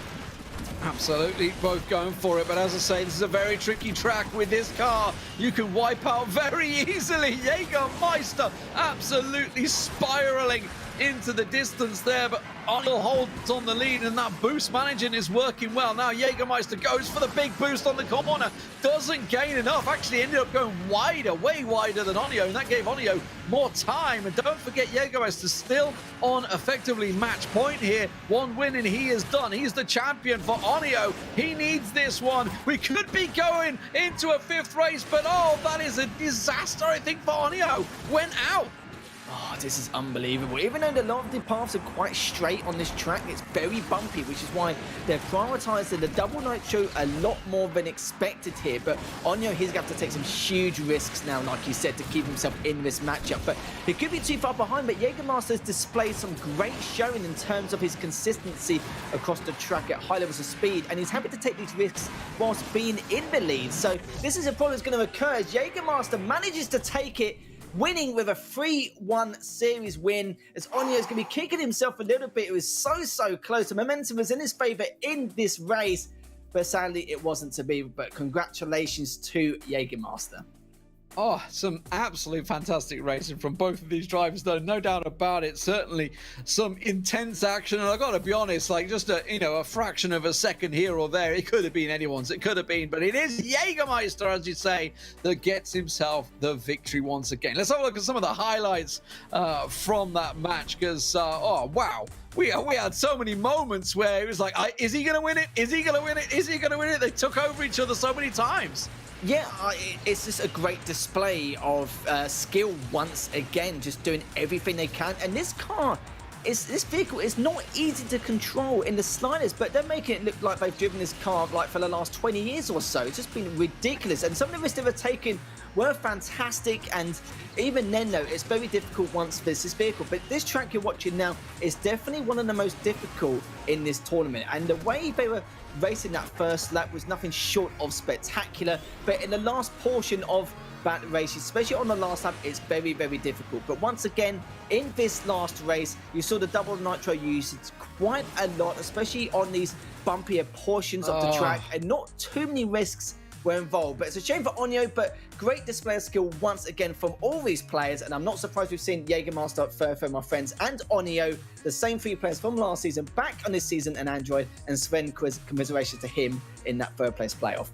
Absolutely, both going for it, but as I say, this is a very tricky track with this car. You can wipe out very easily. Jägermeister absolutely spiraling into the distance there, but Onyo holds on the lead, and that boost managing is working well. Now Jägermeister goes for the big boost on the corner, doesn't gain enough, actually ended up going wider, way wider than Onyo, and that gave Onyo more time. And don't forget, Jägermeister still on effectively match point here. One win and he is done. He's the champion for Onyo. He needs this one. We could be going into a fifth race, but oh, that is a disaster, I think, for Onyo. Went out. Oh, this is unbelievable. Even though a lot of the paths are quite straight on this track, it's very bumpy, which is why they're prioritizing the double nitro a lot more than expected here. But Onyo, he's going to have to take some huge risks now, like you said, to keep himself in this matchup. But he could be too far behind, but Jägermeister's displayed some great showing in terms of his consistency across the track at high levels of speed, and he's happy to take these risks whilst being in the lead. So this is a problem that's going to occur as Jägermeister manages to take it winning with a 3-1 series win, as Onyo's going to be kicking himself a little bit. It was so close. The momentum was in his favour in this race, but sadly it wasn't to be. But congratulations to Jägermeister. Oh, some absolute fantastic racing from both of these drivers, though, no doubt about it. Certainly some intense action, and I've got to be honest, like just a fraction of a second here or there, it could have been anyone's. It could have been, but it is Jägermeister, as you say, that gets himself the victory once again. Let's have a look at some of the highlights from that match, because oh wow, we had so many moments where it was like, is he going to win it? Is he going to win it? Is he going to win it? They took over each other so many times. Yeah, it's just a great display of skill once again, just doing everything they can. And this vehicle is not easy to control in the slightest, but they're making it look like they've driven this car like for the last 20 years or so. It's just been ridiculous. And some of the risks they've taken were fantastic, and even then though, it's very difficult once there's this vehicle. But this track you're watching now is definitely one of the most difficult in this tournament, and the way they were racing that first lap was nothing short of spectacular. But in the last portion of that race, especially on the last lap, it's very difficult. But once again, in this last race, you saw the double nitro used quite a lot, especially on these bumpier portions of the track, and not too many risks were involved. But it's a shame for Onyo, but great display of skill once again from all these players, and I'm not surprised we've seen Jägermeister, Furfur, my friends, and Onyo, the same three players from last season, back on this season in Android, and Sven, commiserations to him in that third place playoff.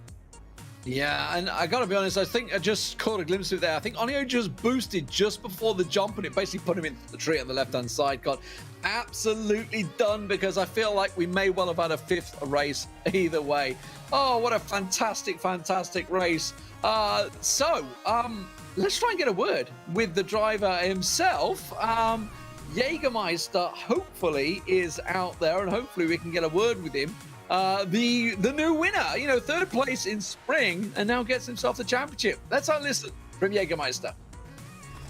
Yeah, and I gotta be honest, I think I just caught a glimpse of it there. I think Onyo just boosted just before the jump, and it basically put him into the tree on the left-hand side. Got absolutely done, because I feel like we may well have had a fifth race either way. Oh, what a fantastic race. So, let's try and get a word with the driver himself. Jägermeister hopefully is out there, and hopefully we can get a word with him. The new winner, third place in spring, and now gets himself the championship. Let's have a listen from Jägermeister.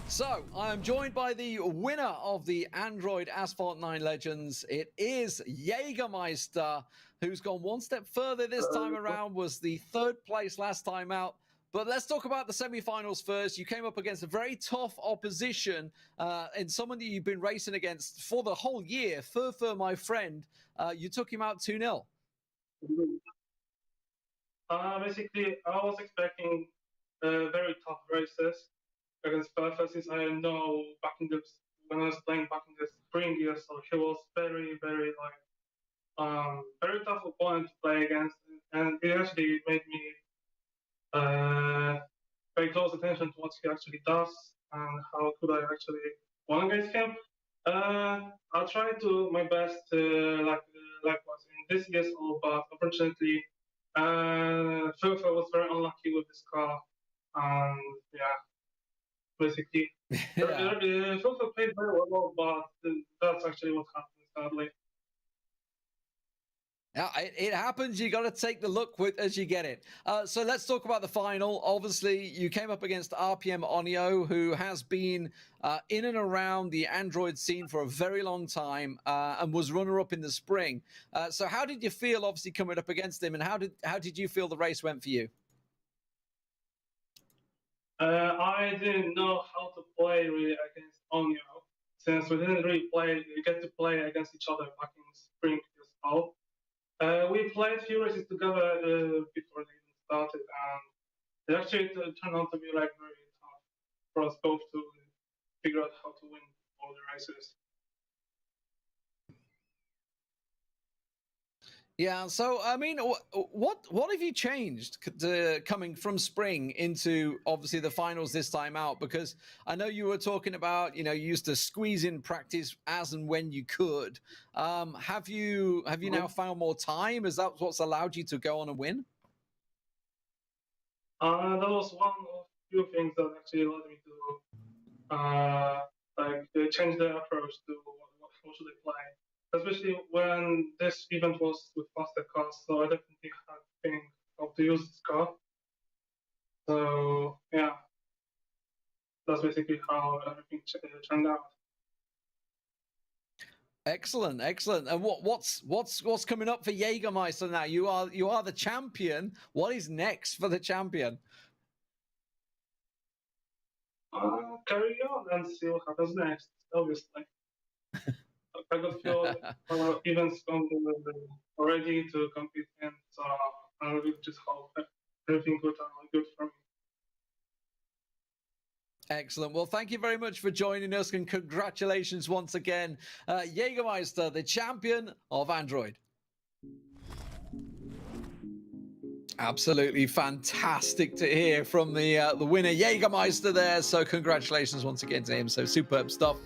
So, I am joined by the winner of the Android Asphalt 9 Legends. It is Jägermeister, who's gone one step further this time around, was the third place last time out. But let's talk about the semi-finals first. You came up against a very tough opposition, and someone that you've been racing against for the whole year. Furfur, my friend, you took him out 2-0. Basically, I was expecting very tough races against Furfur, since I know when I was playing back in the spring years, so he was very tough opponent to play against, and it actually made me pay close attention to what he actually does and how could I actually win against him. I'll try to my best, likewise in this ESL, but unfortunately, Furfur was very unlucky with this car, and basically, Furfur played very well, but that's actually what happened, sadly. Yeah, it happens. You got to take the look as you get it. So let's talk about the final. Obviously, you came up against RPM Onyo, who has been in and around the Android scene for a very long time, and was runner-up in the spring. So how did you feel, obviously, coming up against him, and how did you feel the race went for you? I didn't know how to play really against Onyo, since we didn't really get to play against each other back in spring as well. We played a few races together before they even started, and it actually turned out to be very tough for us both to figure out how to win all the races. Yeah, so I mean, what have you changed coming from spring into obviously the finals this time out? Because I know you were talking about, you used to squeeze in practice as and when you could. Have you now found more time? Is that what's allowed you to go on and win? That was one of few things that actually allowed me to change the approach to how should I play. Especially when this event was with faster cars, so I definitely had to think how to use this car. So yeah, that's basically how everything turned out. Excellent. And what's coming up for Jägermeister now? You are the champion. What is next for the champion? Carry on and see what happens next. Obviously, I got few events already to compete in, so I will just hope that everything would good for me. Excellent. Well, thank you very much for joining us, and congratulations once again, Jägermeister, the champion of Android. Absolutely fantastic to hear from the winner, Jägermeister, there. So congratulations once again to him. So superb stuff.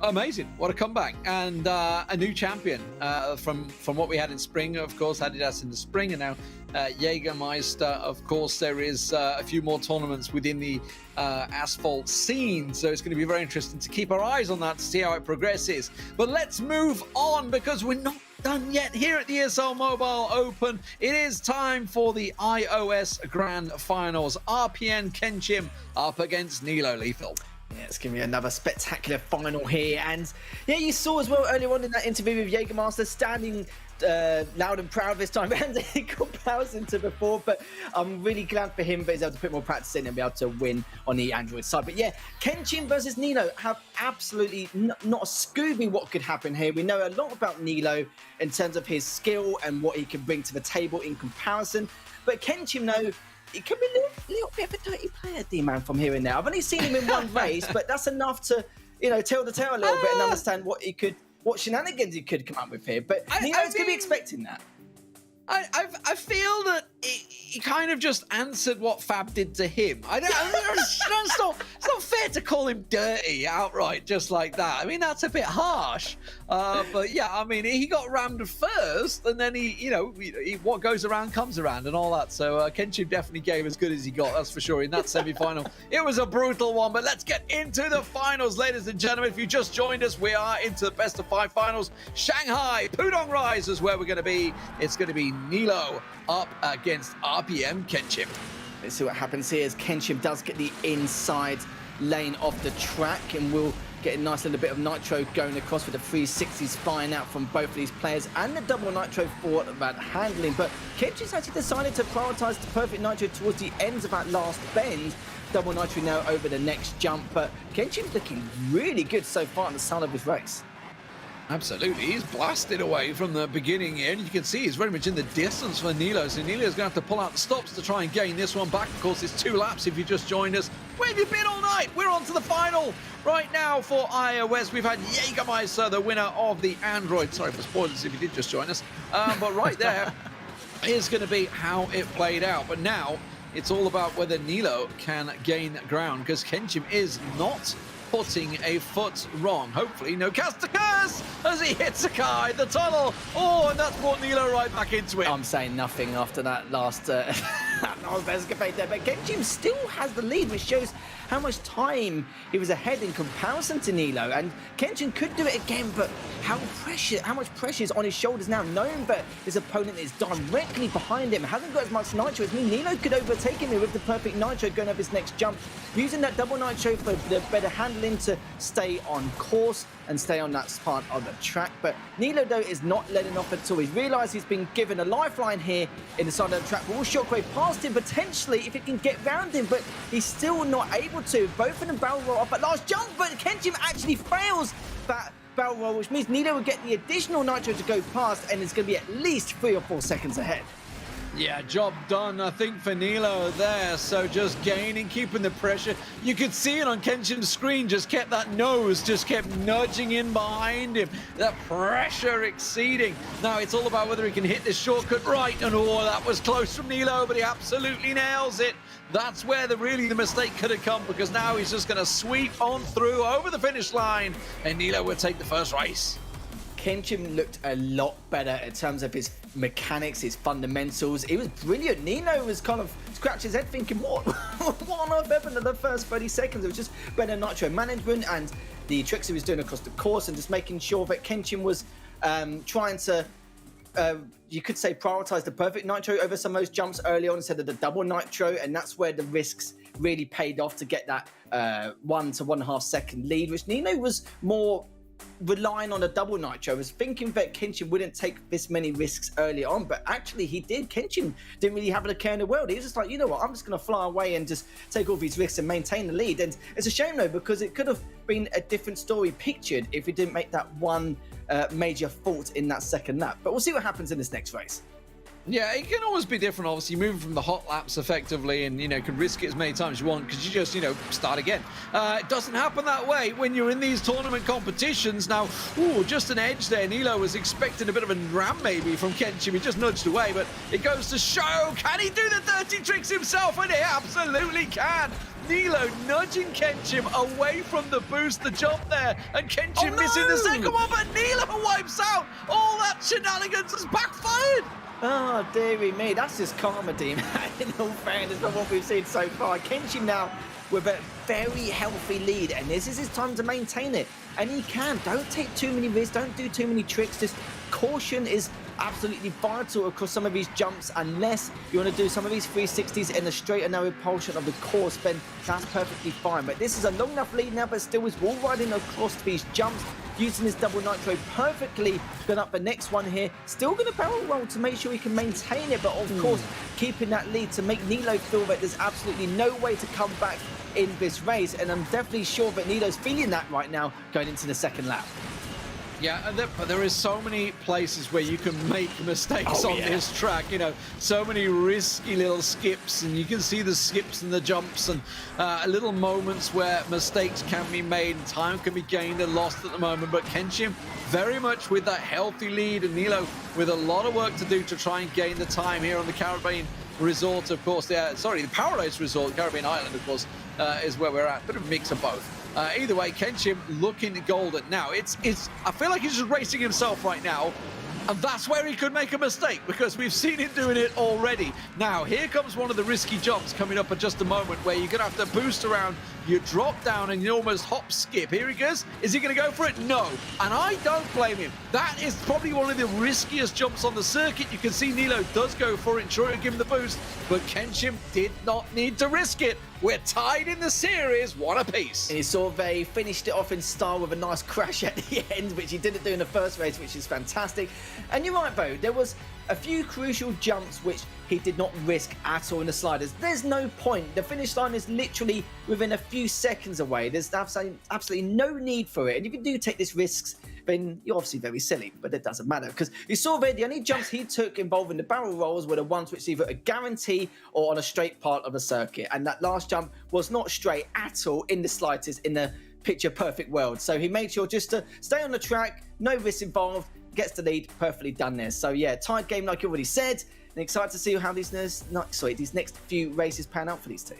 Amazing. What a comeback. And a new champion from what we had in spring. Of course, Adidas in the spring, and now Jägermeister. Of course, there is a few more tournaments within the Asphalt scene. So it's going to be very interesting to keep our eyes on that to see how it progresses. But let's move on, because we're not done yet here at the ESL Mobile Open. It is time for the iOS Grand Finals. RPN Kenchim up against Nilo Lethal. Yeah, it's going to be another spectacular final here. And yeah, you saw as well earlier on in that interview with Jägermeister standing loud and proud this time around in comparison to before. But I'm really glad for him that he's able to put more practice in and be able to win on the Android side. But yeah, Kenchim versus Nilo have absolutely not a Scooby what could happen here. We know a lot about Nilo in terms of his skill and what he can bring to the table in comparison. But Kenchim, though, it could be a little bit of a dirty player, D-Man, from here and there. I've only seen him in one race, but that's enough to, tell the tale a little bit and understand what shenanigans he could come up with here. But Nilo's going to be expecting that. I feel that he kind of just answered what Fab did to him. It's not fair to call him dirty outright just like that. I mean, that's a bit harsh. But yeah, I mean, he got rammed first, and then he what goes around comes around and all that. So Kenchim definitely gave as good as he got, that's for sure, in that semi-final. It was a brutal one, but let's get into the finals, ladies and gentlemen. If you just joined us, we are into the best of 5 finals. Shanghai Pudong Rise is where we're going to be. It's going to be Nilo up against RPM Kenchim. Let's see what happens here as Kenchim does get the inside lane of the track, and we'll get a nice little bit of nitro going across with the 360s flying out from both of these players, and the double nitro for that handling. But Kenchim's actually decided to prioritize the perfect nitro towards the ends of that last bend. Double nitro now over the next jump, but Kenchim's looking really good so far at the start of his race. Absolutely, he's blasted away from the beginning here, and you can see he's very much in the distance for Nilo. So Nilo's going to have to pull out the stops to try and gain this one back. Of course, it's 2 laps if you just joined us. Where have you been all night? We're on to the final right now for iOS. We've had Jägermeister, the winner of the Android. Sorry for spoilers if you did just join us. But right there is going to be how it played out. But now it's all about whether Nilo can gain ground, because Kenchim is not putting a foot wrong. Hopefully no cast to curse as he hits a car in the tunnel. Oh, and that's brought Nilo right back into it. I'm saying nothing after that last escapade there, but Kenchim still has the lead, which shows how much time he was ahead in comparison to Nilo. And Kenchim could do it again, but how much pressure is on his shoulders now, knowing that his opponent is directly behind him, hasn't got as much nitro as me. Nilo could overtake him here with the perfect nitro going up his next jump, using that double nitro for the better handling to stay on course and stay on that part of the track. But Nilo, though, is not letting off at all. He's realised he's been given a lifeline here in the side of the track. Will Shockwave past him potentially if he can get round him, but he's still not able to. Both of them barrel roll off at last jump, but Kenchim actually fails that barrel roll, which means Nilo will get the additional nitro to go past, and it's going to be at least 3 or 4 seconds ahead. Yeah, job done, I think, for Nilo there. So just gaining, keeping the pressure. You could see it on Kenchim's screen, just kept that nose, just kept nudging in behind him. That pressure exceeding. Now it's all about whether he can hit this shortcut right. And oh, that was close from Nilo, but he absolutely nails it. That's where the mistake could have come, because now he's just going to sweep on through over the finish line, and Nilo will take the first race. Kenchim looked a lot better in terms of his mechanics, his fundamentals. It was brilliant. Nilo was kind of scratching his head thinking, what on earth happened in the first 30 seconds? It was just better nitro management and the tricks he was doing across the course, and just making sure that Kenchim was trying to, you could say, prioritize the perfect nitro over some of those jumps early on instead of the double nitro, and that's where the risks really paid off to get that 1 to 1.5 second lead, which Nilo was more relying on a double nitro. I was thinking that Kenshin wouldn't take this many risks early on, but actually he did. Kenshin didn't really have a care in the world. He was just like, you know what, I'm just going to fly away and just take all these risks and maintain the lead. And it's a shame though, because it could have been a different story pictured if he didn't make that one major fault in that second lap. But we'll see what happens in this next race. Yeah, it can always be different, obviously, moving from the hot laps effectively and, you know, can risk it as many times as you want because you just, you know, start again. It doesn't happen that way when you're in these tournament competitions. Now, just an edge there. Nilo was expecting a bit of a ram maybe from Kenshin. He just nudged away, but it goes to show, can he do the 30 tricks himself? And he absolutely can. Nilo nudging Kenshin away from the boost, the jump there, and Kenshin missing the second one, but Nilo wipes out. All that shenanigans has backfired. Oh, dearie me, that's just comedy, man, in all fairness from what we've seen so far. Kenshin now with a very healthy lead, and this is his time to maintain it. And he can. Don't take too many risks, don't do too many tricks. Just caution is absolutely vital across some of these jumps. Unless you want to do some of these 360s in the straight and narrow portion of the course, then that's perfectly fine. But this is a long enough lead now, but still is wall riding across these jumps, using his double nitro perfectly. Going up the next one here, still going to barrel roll to make sure he can maintain it, but of course keeping that lead to make Nilo feel that there's absolutely no way to come back in this race. And I'm definitely sure that Nilo's feeling that right now going into the second lap. Yeah, but there is so many places where you can make mistakes on this track. You know, so many risky little skips, and you can see the skips and the jumps and little moments where mistakes can be made and time can be gained and lost at the moment. But Kenshin very much with that healthy lead, and Nilo with a lot of work to do to try and gain the time here on the Caribbean Resort, of course. The Paradise Resort, Caribbean Island, of course, is where we're at. Bit of a mix of both. Either way, Kenshin looking golden. Now, I feel like he's just racing himself right now, and that's where he could make a mistake because we've seen him doing it already. Now, here comes one of the risky jumps coming up in just a moment where you're going to have to boost around. You drop down and you almost hop skip. Here he goes. Is he going to go for it? No. And I don't blame him. That is probably one of the riskiest jumps on the circuit. You can see Nilo does go for it, sure to give him the boost, but Kenshin did not need to risk it. We're tied in the series, one apiece. And he saw they finished it off in style with a nice crash at the end, which he didn't do in the first race, which is fantastic. And you're right, Bo, there was a few crucial jumps which he did not risk at all in the sliders. There's no point. The finish line is literally within a few seconds away. There's absolutely no need for it. And if you do take these risks, then you're obviously very silly, but it doesn't matter because you saw there the only jumps he took involving the barrel rolls were the ones which either a guarantee or on a straight part of the circuit. And that last jump was not straight at all in the slightest in the picture perfect world. So he made sure just to stay on the track, no risks involved, gets the lead, perfectly done there. So yeah, tied game like you already said, and excited to see how these next few races pan out for these two.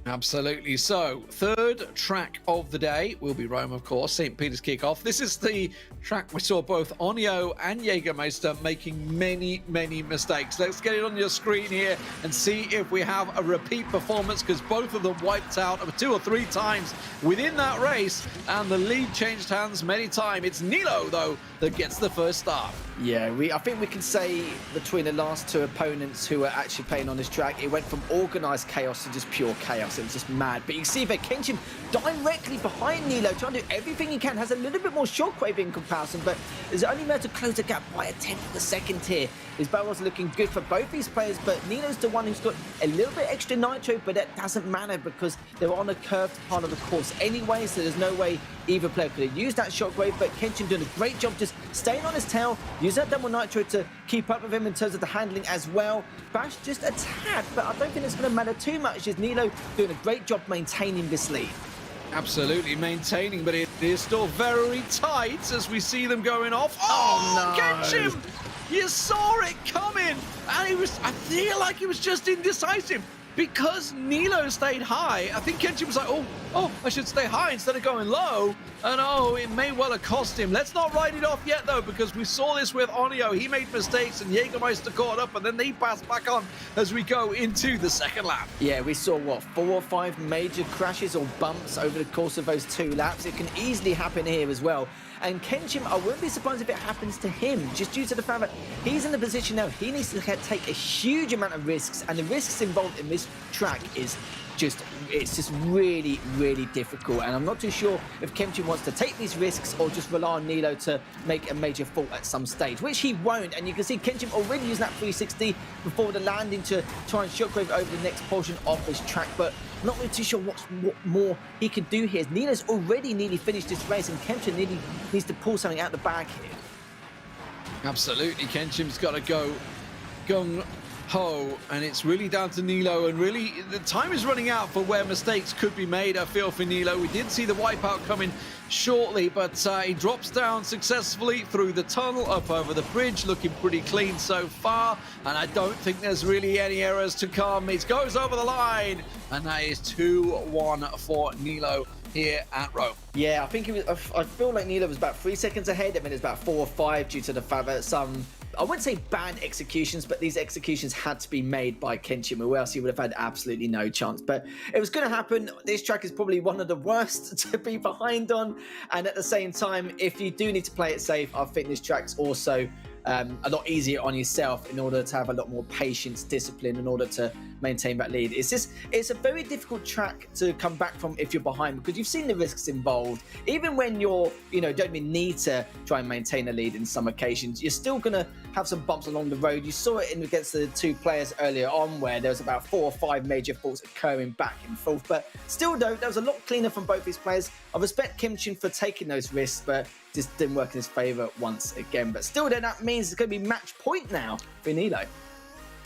Absolutely. So, third track of the day will be Rome, of course, St. Peter's kickoff. This is the track we saw both Onio and Jägermeister making many, many mistakes. Let's get it on your screen here and see if we have a repeat performance because both of them wiped out 2 or 3 times within that race and the lead changed hands many times. It's Nilo, though, that gets the first start. Yeah, I think we can say between the last two opponents who are actually playing on this track, it went from organised chaos to just pure chaos. It was just mad. But you can see that Kenshin directly behind Nilo, trying to do everything he can, has a little bit more shockwave in comparison, but is only able to close the gap by 1/10 of a second here. His barrels are looking good for both these players, but Nilo's the one who's got a little bit extra nitro, but that doesn't matter because they're on a curved part of the course anyway, so there's no way either player could have used that shockwave. But Kenshin doing a great job just staying on his tail, using that double nitro to keep up with him in terms of the handling as well. Bash just a tad, but I don't think it's going to matter too much as Nilo doing a great job maintaining this lead. Absolutely maintaining, but it is still very tight as we see them going off. Oh no! Kenshin! You saw it coming, and I feel like he was just indecisive because Nilo stayed high. I think Kenshin was like, oh, I should stay high instead of going low. And it may well have cost him. Let's not write it off yet, though, because we saw this with Onio. He made mistakes, and Jägermeister caught up, and then they passed back on as we go into the second lap. Yeah, we saw, 4 or 5 major crashes or bumps over the course of those 2 laps. It can easily happen here as well. And Kenshin, I wouldn't be surprised if it happens to him, just due to the fact that he's in a position now he needs to take a huge amount of risks, and the risks involved in this track is it's just really, really difficult. And I'm not too sure if Kemchin wants to take these risks or just rely on Nilo to make a major fault at some stage, which he won't. And you can see Kemchin already using that 360 before the landing to try and shockwave over the next portion of this track. But not really too sure what more he can do here. Nilo's already nearly finished this race, and Kemchin needs to pull something out the bag here. Absolutely, Kenshin's got to go gung-ho, and it's really down to Nilo, and really the time is running out for where mistakes could be made, I feel, for Nilo. We did see the wipeout coming shortly, but he drops down successfully through the tunnel, up over the bridge, looking pretty clean so far, and I don't think there's really any errors to come. It goes over the line, and that is 2-1 for Nilo here at Rome. Yeah, I think I feel like Nilo was about 3 seconds ahead. I mean, it's about 4 or 5 due to the fact that some, I wouldn't say bad executions, but these executions had to be made by Kenshin, or else he would have had absolutely no chance. But it was going to happen. This track is probably one of the worst to be behind on. And at the same time, if you do need to play it safe, I think this track's also a lot easier on yourself in order to have a lot more patience, discipline in order to maintain that lead. It's a very difficult track to come back from if you're behind, because you've seen the risks involved. Even when you're, don't even need to try and maintain a lead in some occasions, you're still going to have some bumps along the road. You saw it against the two players earlier on, where there was about 4 or 5 major faults occurring back and forth. But still, though, that was a lot cleaner from both these players. I respect Kemchin for taking those risks, but just didn't work in his favour once again. But still, then that means it's going to be match point now for Nilo.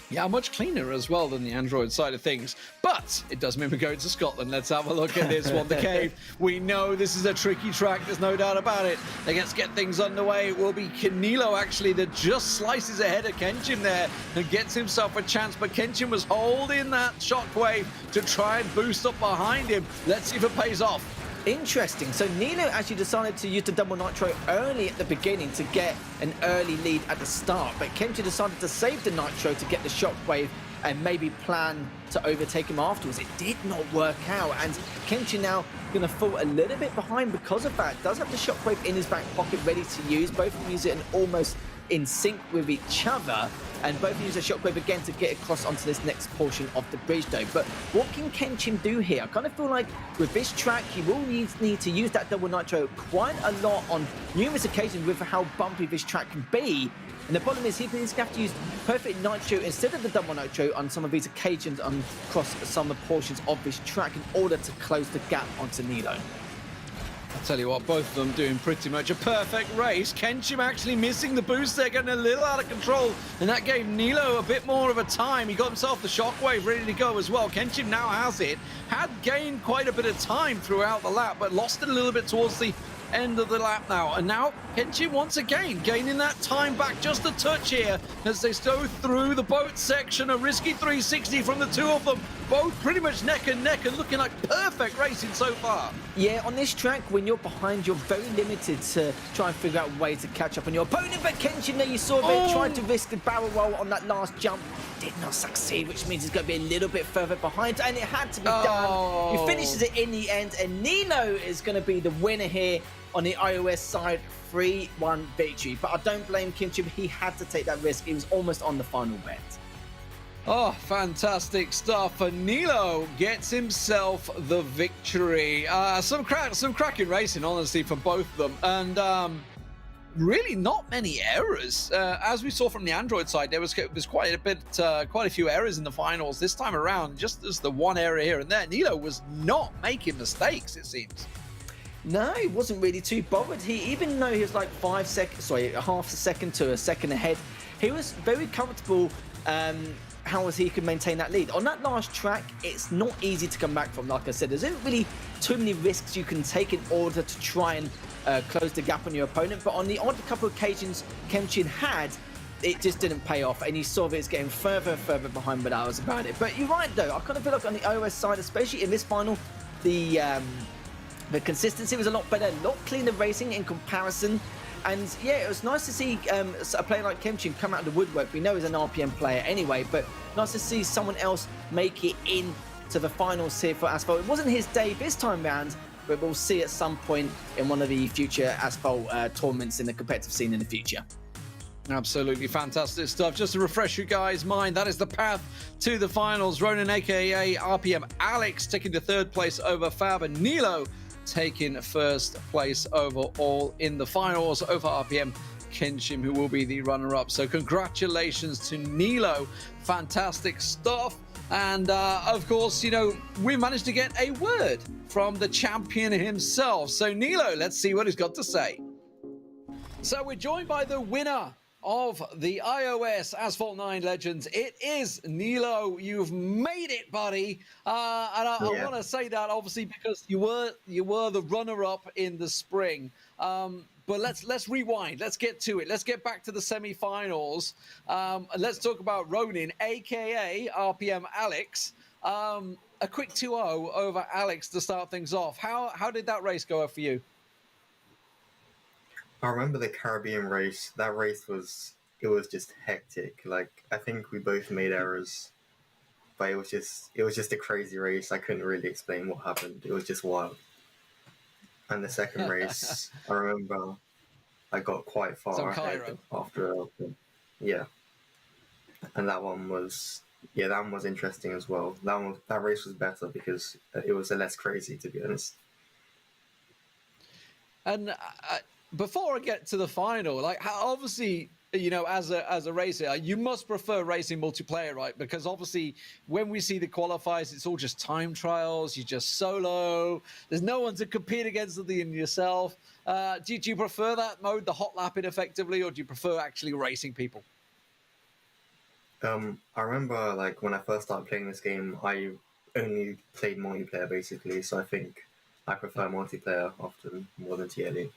Yeah, much cleaner as well than the Android side of things. But it does mean we're going to Scotland. Let's have a look at this one. The Cave. We know this is a tricky track. There's no doubt about it. Let's get things underway. It will be Nilo, actually, that just slices ahead of Kenshin there and gets himself a chance. But Kenshin was holding that shockwave to try and boost up behind him. Let's see if it pays off. Interesting. So Nilo actually decided to use the double nitro early at the beginning to get an early lead at the start, but Kemchin decided to save the nitro to get the shockwave and maybe plan to overtake him afterwards. It did not work out, and Kemchin now going to fall a little bit behind because of that. Does have the shockwave in his back pocket ready to use. Both of them use it and almost in sync with each other, and both use a shockwave again to get across onto this next portion of the bridge though. But what can Kenshin do here? I kind of feel like with this track he will need to use that double nitro quite a lot on numerous occasions with how bumpy this track can be. And the problem is he's going to have to use perfect nitro instead of the double nitro on some of these occasions across some of the portions of this track in order to close the gap onto Nilo. I'll tell you what, both of them doing pretty much a perfect race. Kenshin actually missing the boost there, getting a little out of control, and that gave Nilo a bit more of a time. He got himself the shockwave ready to go as well. Kenshin now has it, had gained quite a bit of time throughout the lap, but lost it a little bit towards the end of the lap now. And now Kenshin once again gaining that time back just a touch here as they go through the boat section. A risky 360 from the two of them, both pretty much neck and neck and looking like perfect racing so far. Yeah, on this track, when you're behind, you're very limited to try and figure out ways to catch up on your opponent. But Kenshin there, you saw it, tried to risk a barrel roll on that last jump, did not succeed, which means he's going to be a little bit further behind, and it had to be done. He finishes it in the end, and Nilo is going to be the winner here on the iOS side. 3-1 victory. But I don't blame Kenshin. He had to take that risk. He was almost on the final bet. Oh, fantastic stuff. And Nilo gets himself the victory. Some cracking racing, honestly, for both of them. And really not many errors. As we saw from the Android side, there was quite a few errors in the finals this time around. Just as the one error here and there, Nilo was not making mistakes, it seems. No, he wasn't really too bothered. Even though he was like half a second to a second ahead, he was very comfortable how he could maintain that lead. On that last track, it's not easy to come back from. Like I said, there's not really too many risks you can take in order to try and close the gap on your opponent. But on the odd couple of occasions Kenshin had, it just didn't pay off, and he saw that it's getting further and further behind, but that was about it. But you're right though, I kind of feel like on the iOS side, especially in this final, the consistency was a lot better, a lot cleaner racing in comparison. And yeah, it was nice to see a player like Kenshin come out of the woodwork. We know he's an RPM player anyway, but nice to see someone else make it into the finals here for Asphalt. It wasn't his day this time round, but we'll see at some point in one of the future Asphalt tournaments in the competitive scene in the future. Absolutely fantastic stuff. Just to refresh you guys' mind, that is the path to the finals. Ronan, aka RPM Alex, taking the third place over Fab, and Nilo taking first place overall in the finals over RPM Kenshim, who will be the runner-up. So congratulations to Nilo. Fantastic stuff. And of course, you know, we managed to get a word from the champion himself. So Nilo, let's see what he's got to say. So we're joined by the winner of the iOS Asphalt 9 Legends. It is Nilo. You've made it, buddy. I want to say that obviously because you were the runner-up in the spring. But let's rewind. Let's get to it. Let's get back to the semi-finals. And let's talk about Ronin, aka RPM Alex. A quick 2-0 over Alex to start things off. How did that race go for you? I remember the Caribbean race. That race was just hectic. Like, I think we both made errors, but it was just a crazy race. I couldn't really explain what happened. It was just wild. And the second race, I remember I got quite far ahead after open. Yeah. And that one was interesting as well. That race was better because it was less crazy, to be honest. And before I get to the final, like, obviously, you know, as a racer, you must prefer racing multiplayer, right? Because obviously, when we see the qualifiers, it's all just time trials. You just solo. There's no one to compete against other than yourself. Do you prefer that mode, the hot lapping, effectively, or do you prefer actually racing people? I remember, like, when I first started playing this game, I only played multiplayer basically. So I think I prefer multiplayer often more than TLE.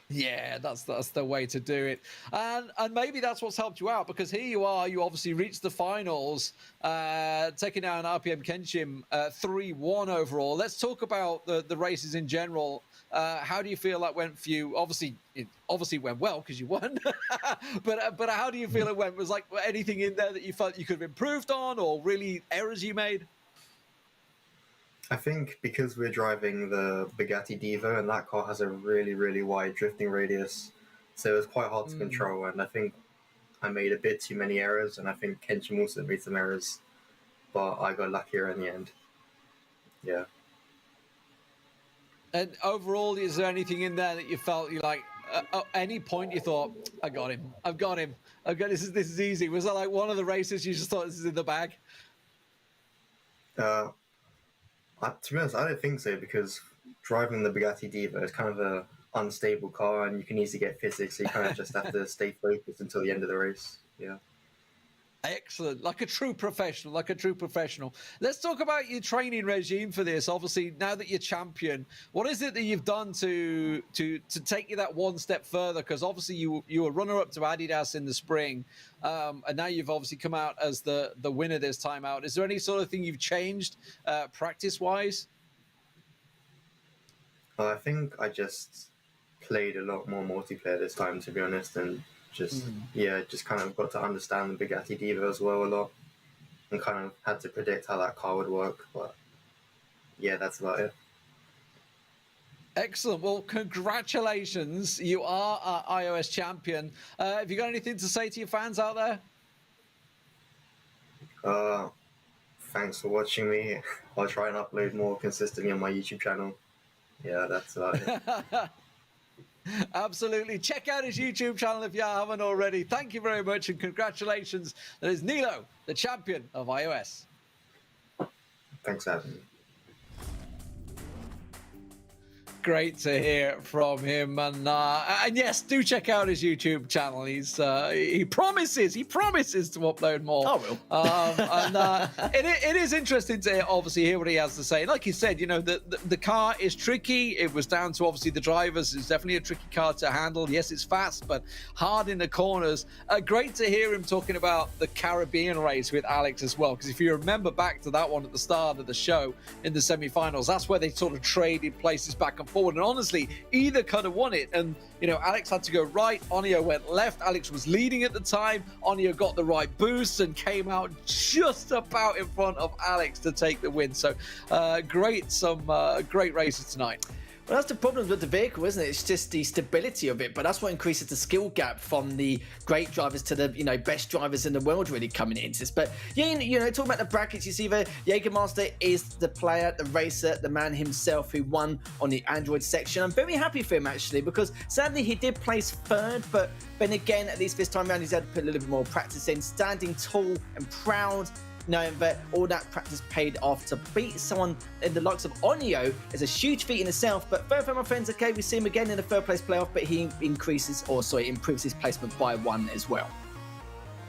Yeah, that's the way to do it. And maybe that's what's helped you out, because here you are, you obviously reached the finals, taking down RPM Kenshim 3-1 overall. Let's talk about the races in general. How do you feel that went for you? Obviously, it went well because you won. but how do you feel it went? Was like anything in there that you felt you could have improved on, or really errors you made? I think because we're driving the Bugatti Diva, and that car has a really, really wide drifting radius, so it was quite hard to control, and I think I made a bit too many errors, and I think Kenshim also made some errors, but I got luckier in the end. Yeah. And overall, is there anything in there that you felt you like, at any point you thought, I've got him, this is easy? Was that like one of the races you just thought this is in the bag? To be honest, I don't think so, because driving the Bugatti Diva is kind of an unstable car, and you can easily get physics, so you kind of just have to stay focused until the end of the race. Yeah. Excellent. Like a true professional, Let's talk about your training regime for this. Obviously, now that you're champion, what is it that you've done to take you that one step further? Because obviously you were runner-up to Adidas in the spring, and now you've obviously come out as the winner this time out. Is there any sort of thing you've changed practice-wise? I think I just played a lot more multiplayer this time, to be honest, and just kind of got to understand the Bugatti Diva as well a lot, and kind of had to predict how that car would work. But yeah, that's about it. Excellent. Well, congratulations. You are our iOS champion. Have you got anything to say to your fans out there? Thanks for watching me. I'll try and upload more consistently on my YouTube channel. Yeah, that's about it. Absolutely. Check out his YouTube channel if you haven't already. Thank you very much, and congratulations. That is Nilo, the champion of iOS. Thanks for having me. Great to hear from him, and yes, do check out his YouTube channel. He promises to upload more. I will. And it is interesting to obviously hear what he has to say. Like you said, you know, the car is tricky. It was down to obviously the drivers. It's definitely a tricky car to handle. Yes, it's fast, but hard in the corners. Great to hear him talking about the Caribbean race with Alex as well, because if you remember back to that one at the start of the show in the semi-finals, that's where they sort of traded places back and forth. And honestly, either could have won it. And, you know, Alex had to go right. Onio went left. Alex was leading at the time. Onio got the right boost and came out just about in front of Alex to take the win. So great races tonight. Well, that's the problem with the vehicle, isn't it? It's just the stability of it, but that's what increases the skill gap from the great drivers to the best drivers in the world really coming into this. But yeah, talking about the brackets, you see there, Jägermeister is the player, the racer, the man himself who won on the Android section. I'm very happy for him actually, because sadly he did place third, but then again, at least this time around, he's had to put a little bit more practice in, standing tall and proud, knowing that all that practice paid off. To beat someone in the likes of Onyo is a huge feat in itself. But third, my friends, okay, we see him again in the third place playoff, but he improves his placement by 1 as well.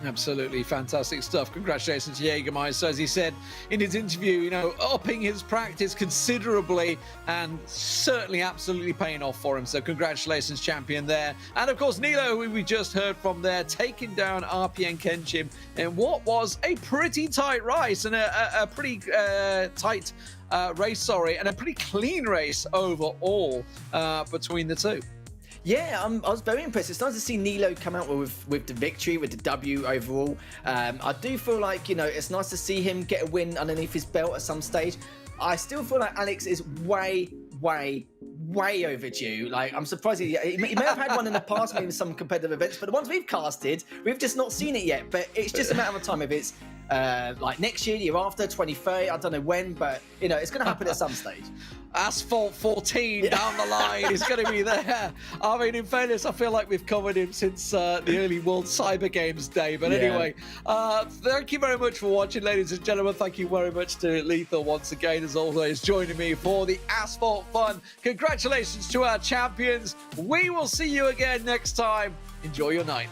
Absolutely fantastic stuff. Congratulations to Jägermeister, as he said in his interview, upping his practice considerably and certainly absolutely paying off for him. So congratulations, champion there. And of course, Nilo, who we just heard from there, taking down RPN Kenshin in what was a pretty tight race and a pretty tight race, and a pretty clean race overall between the two. Yeah, I was very impressed. It's nice to see Nilo come out with the victory, with the W overall. I do feel like, it's nice to see him get a win underneath his belt at some stage. I still feel like Alex is way overdue. Like, I'm surprised he may have had one in the past, maybe some competitive events, but the ones we've casted, we've just not seen it yet. But it's just a matter of time. If it's like next year, the year after, 2030, I don't know when, but it's going to happen at some stage. Asphalt 14 down the line is going to be there. I mean, in fairness, I feel like we've covered him since the early World Cyber Games day. But anyway, thank you very much for watching, ladies and gentlemen. Thank you very much to Lethal once again, as always, joining me for the Asphalt fun. Congratulations to our champions. We will see you again next time. Enjoy your night.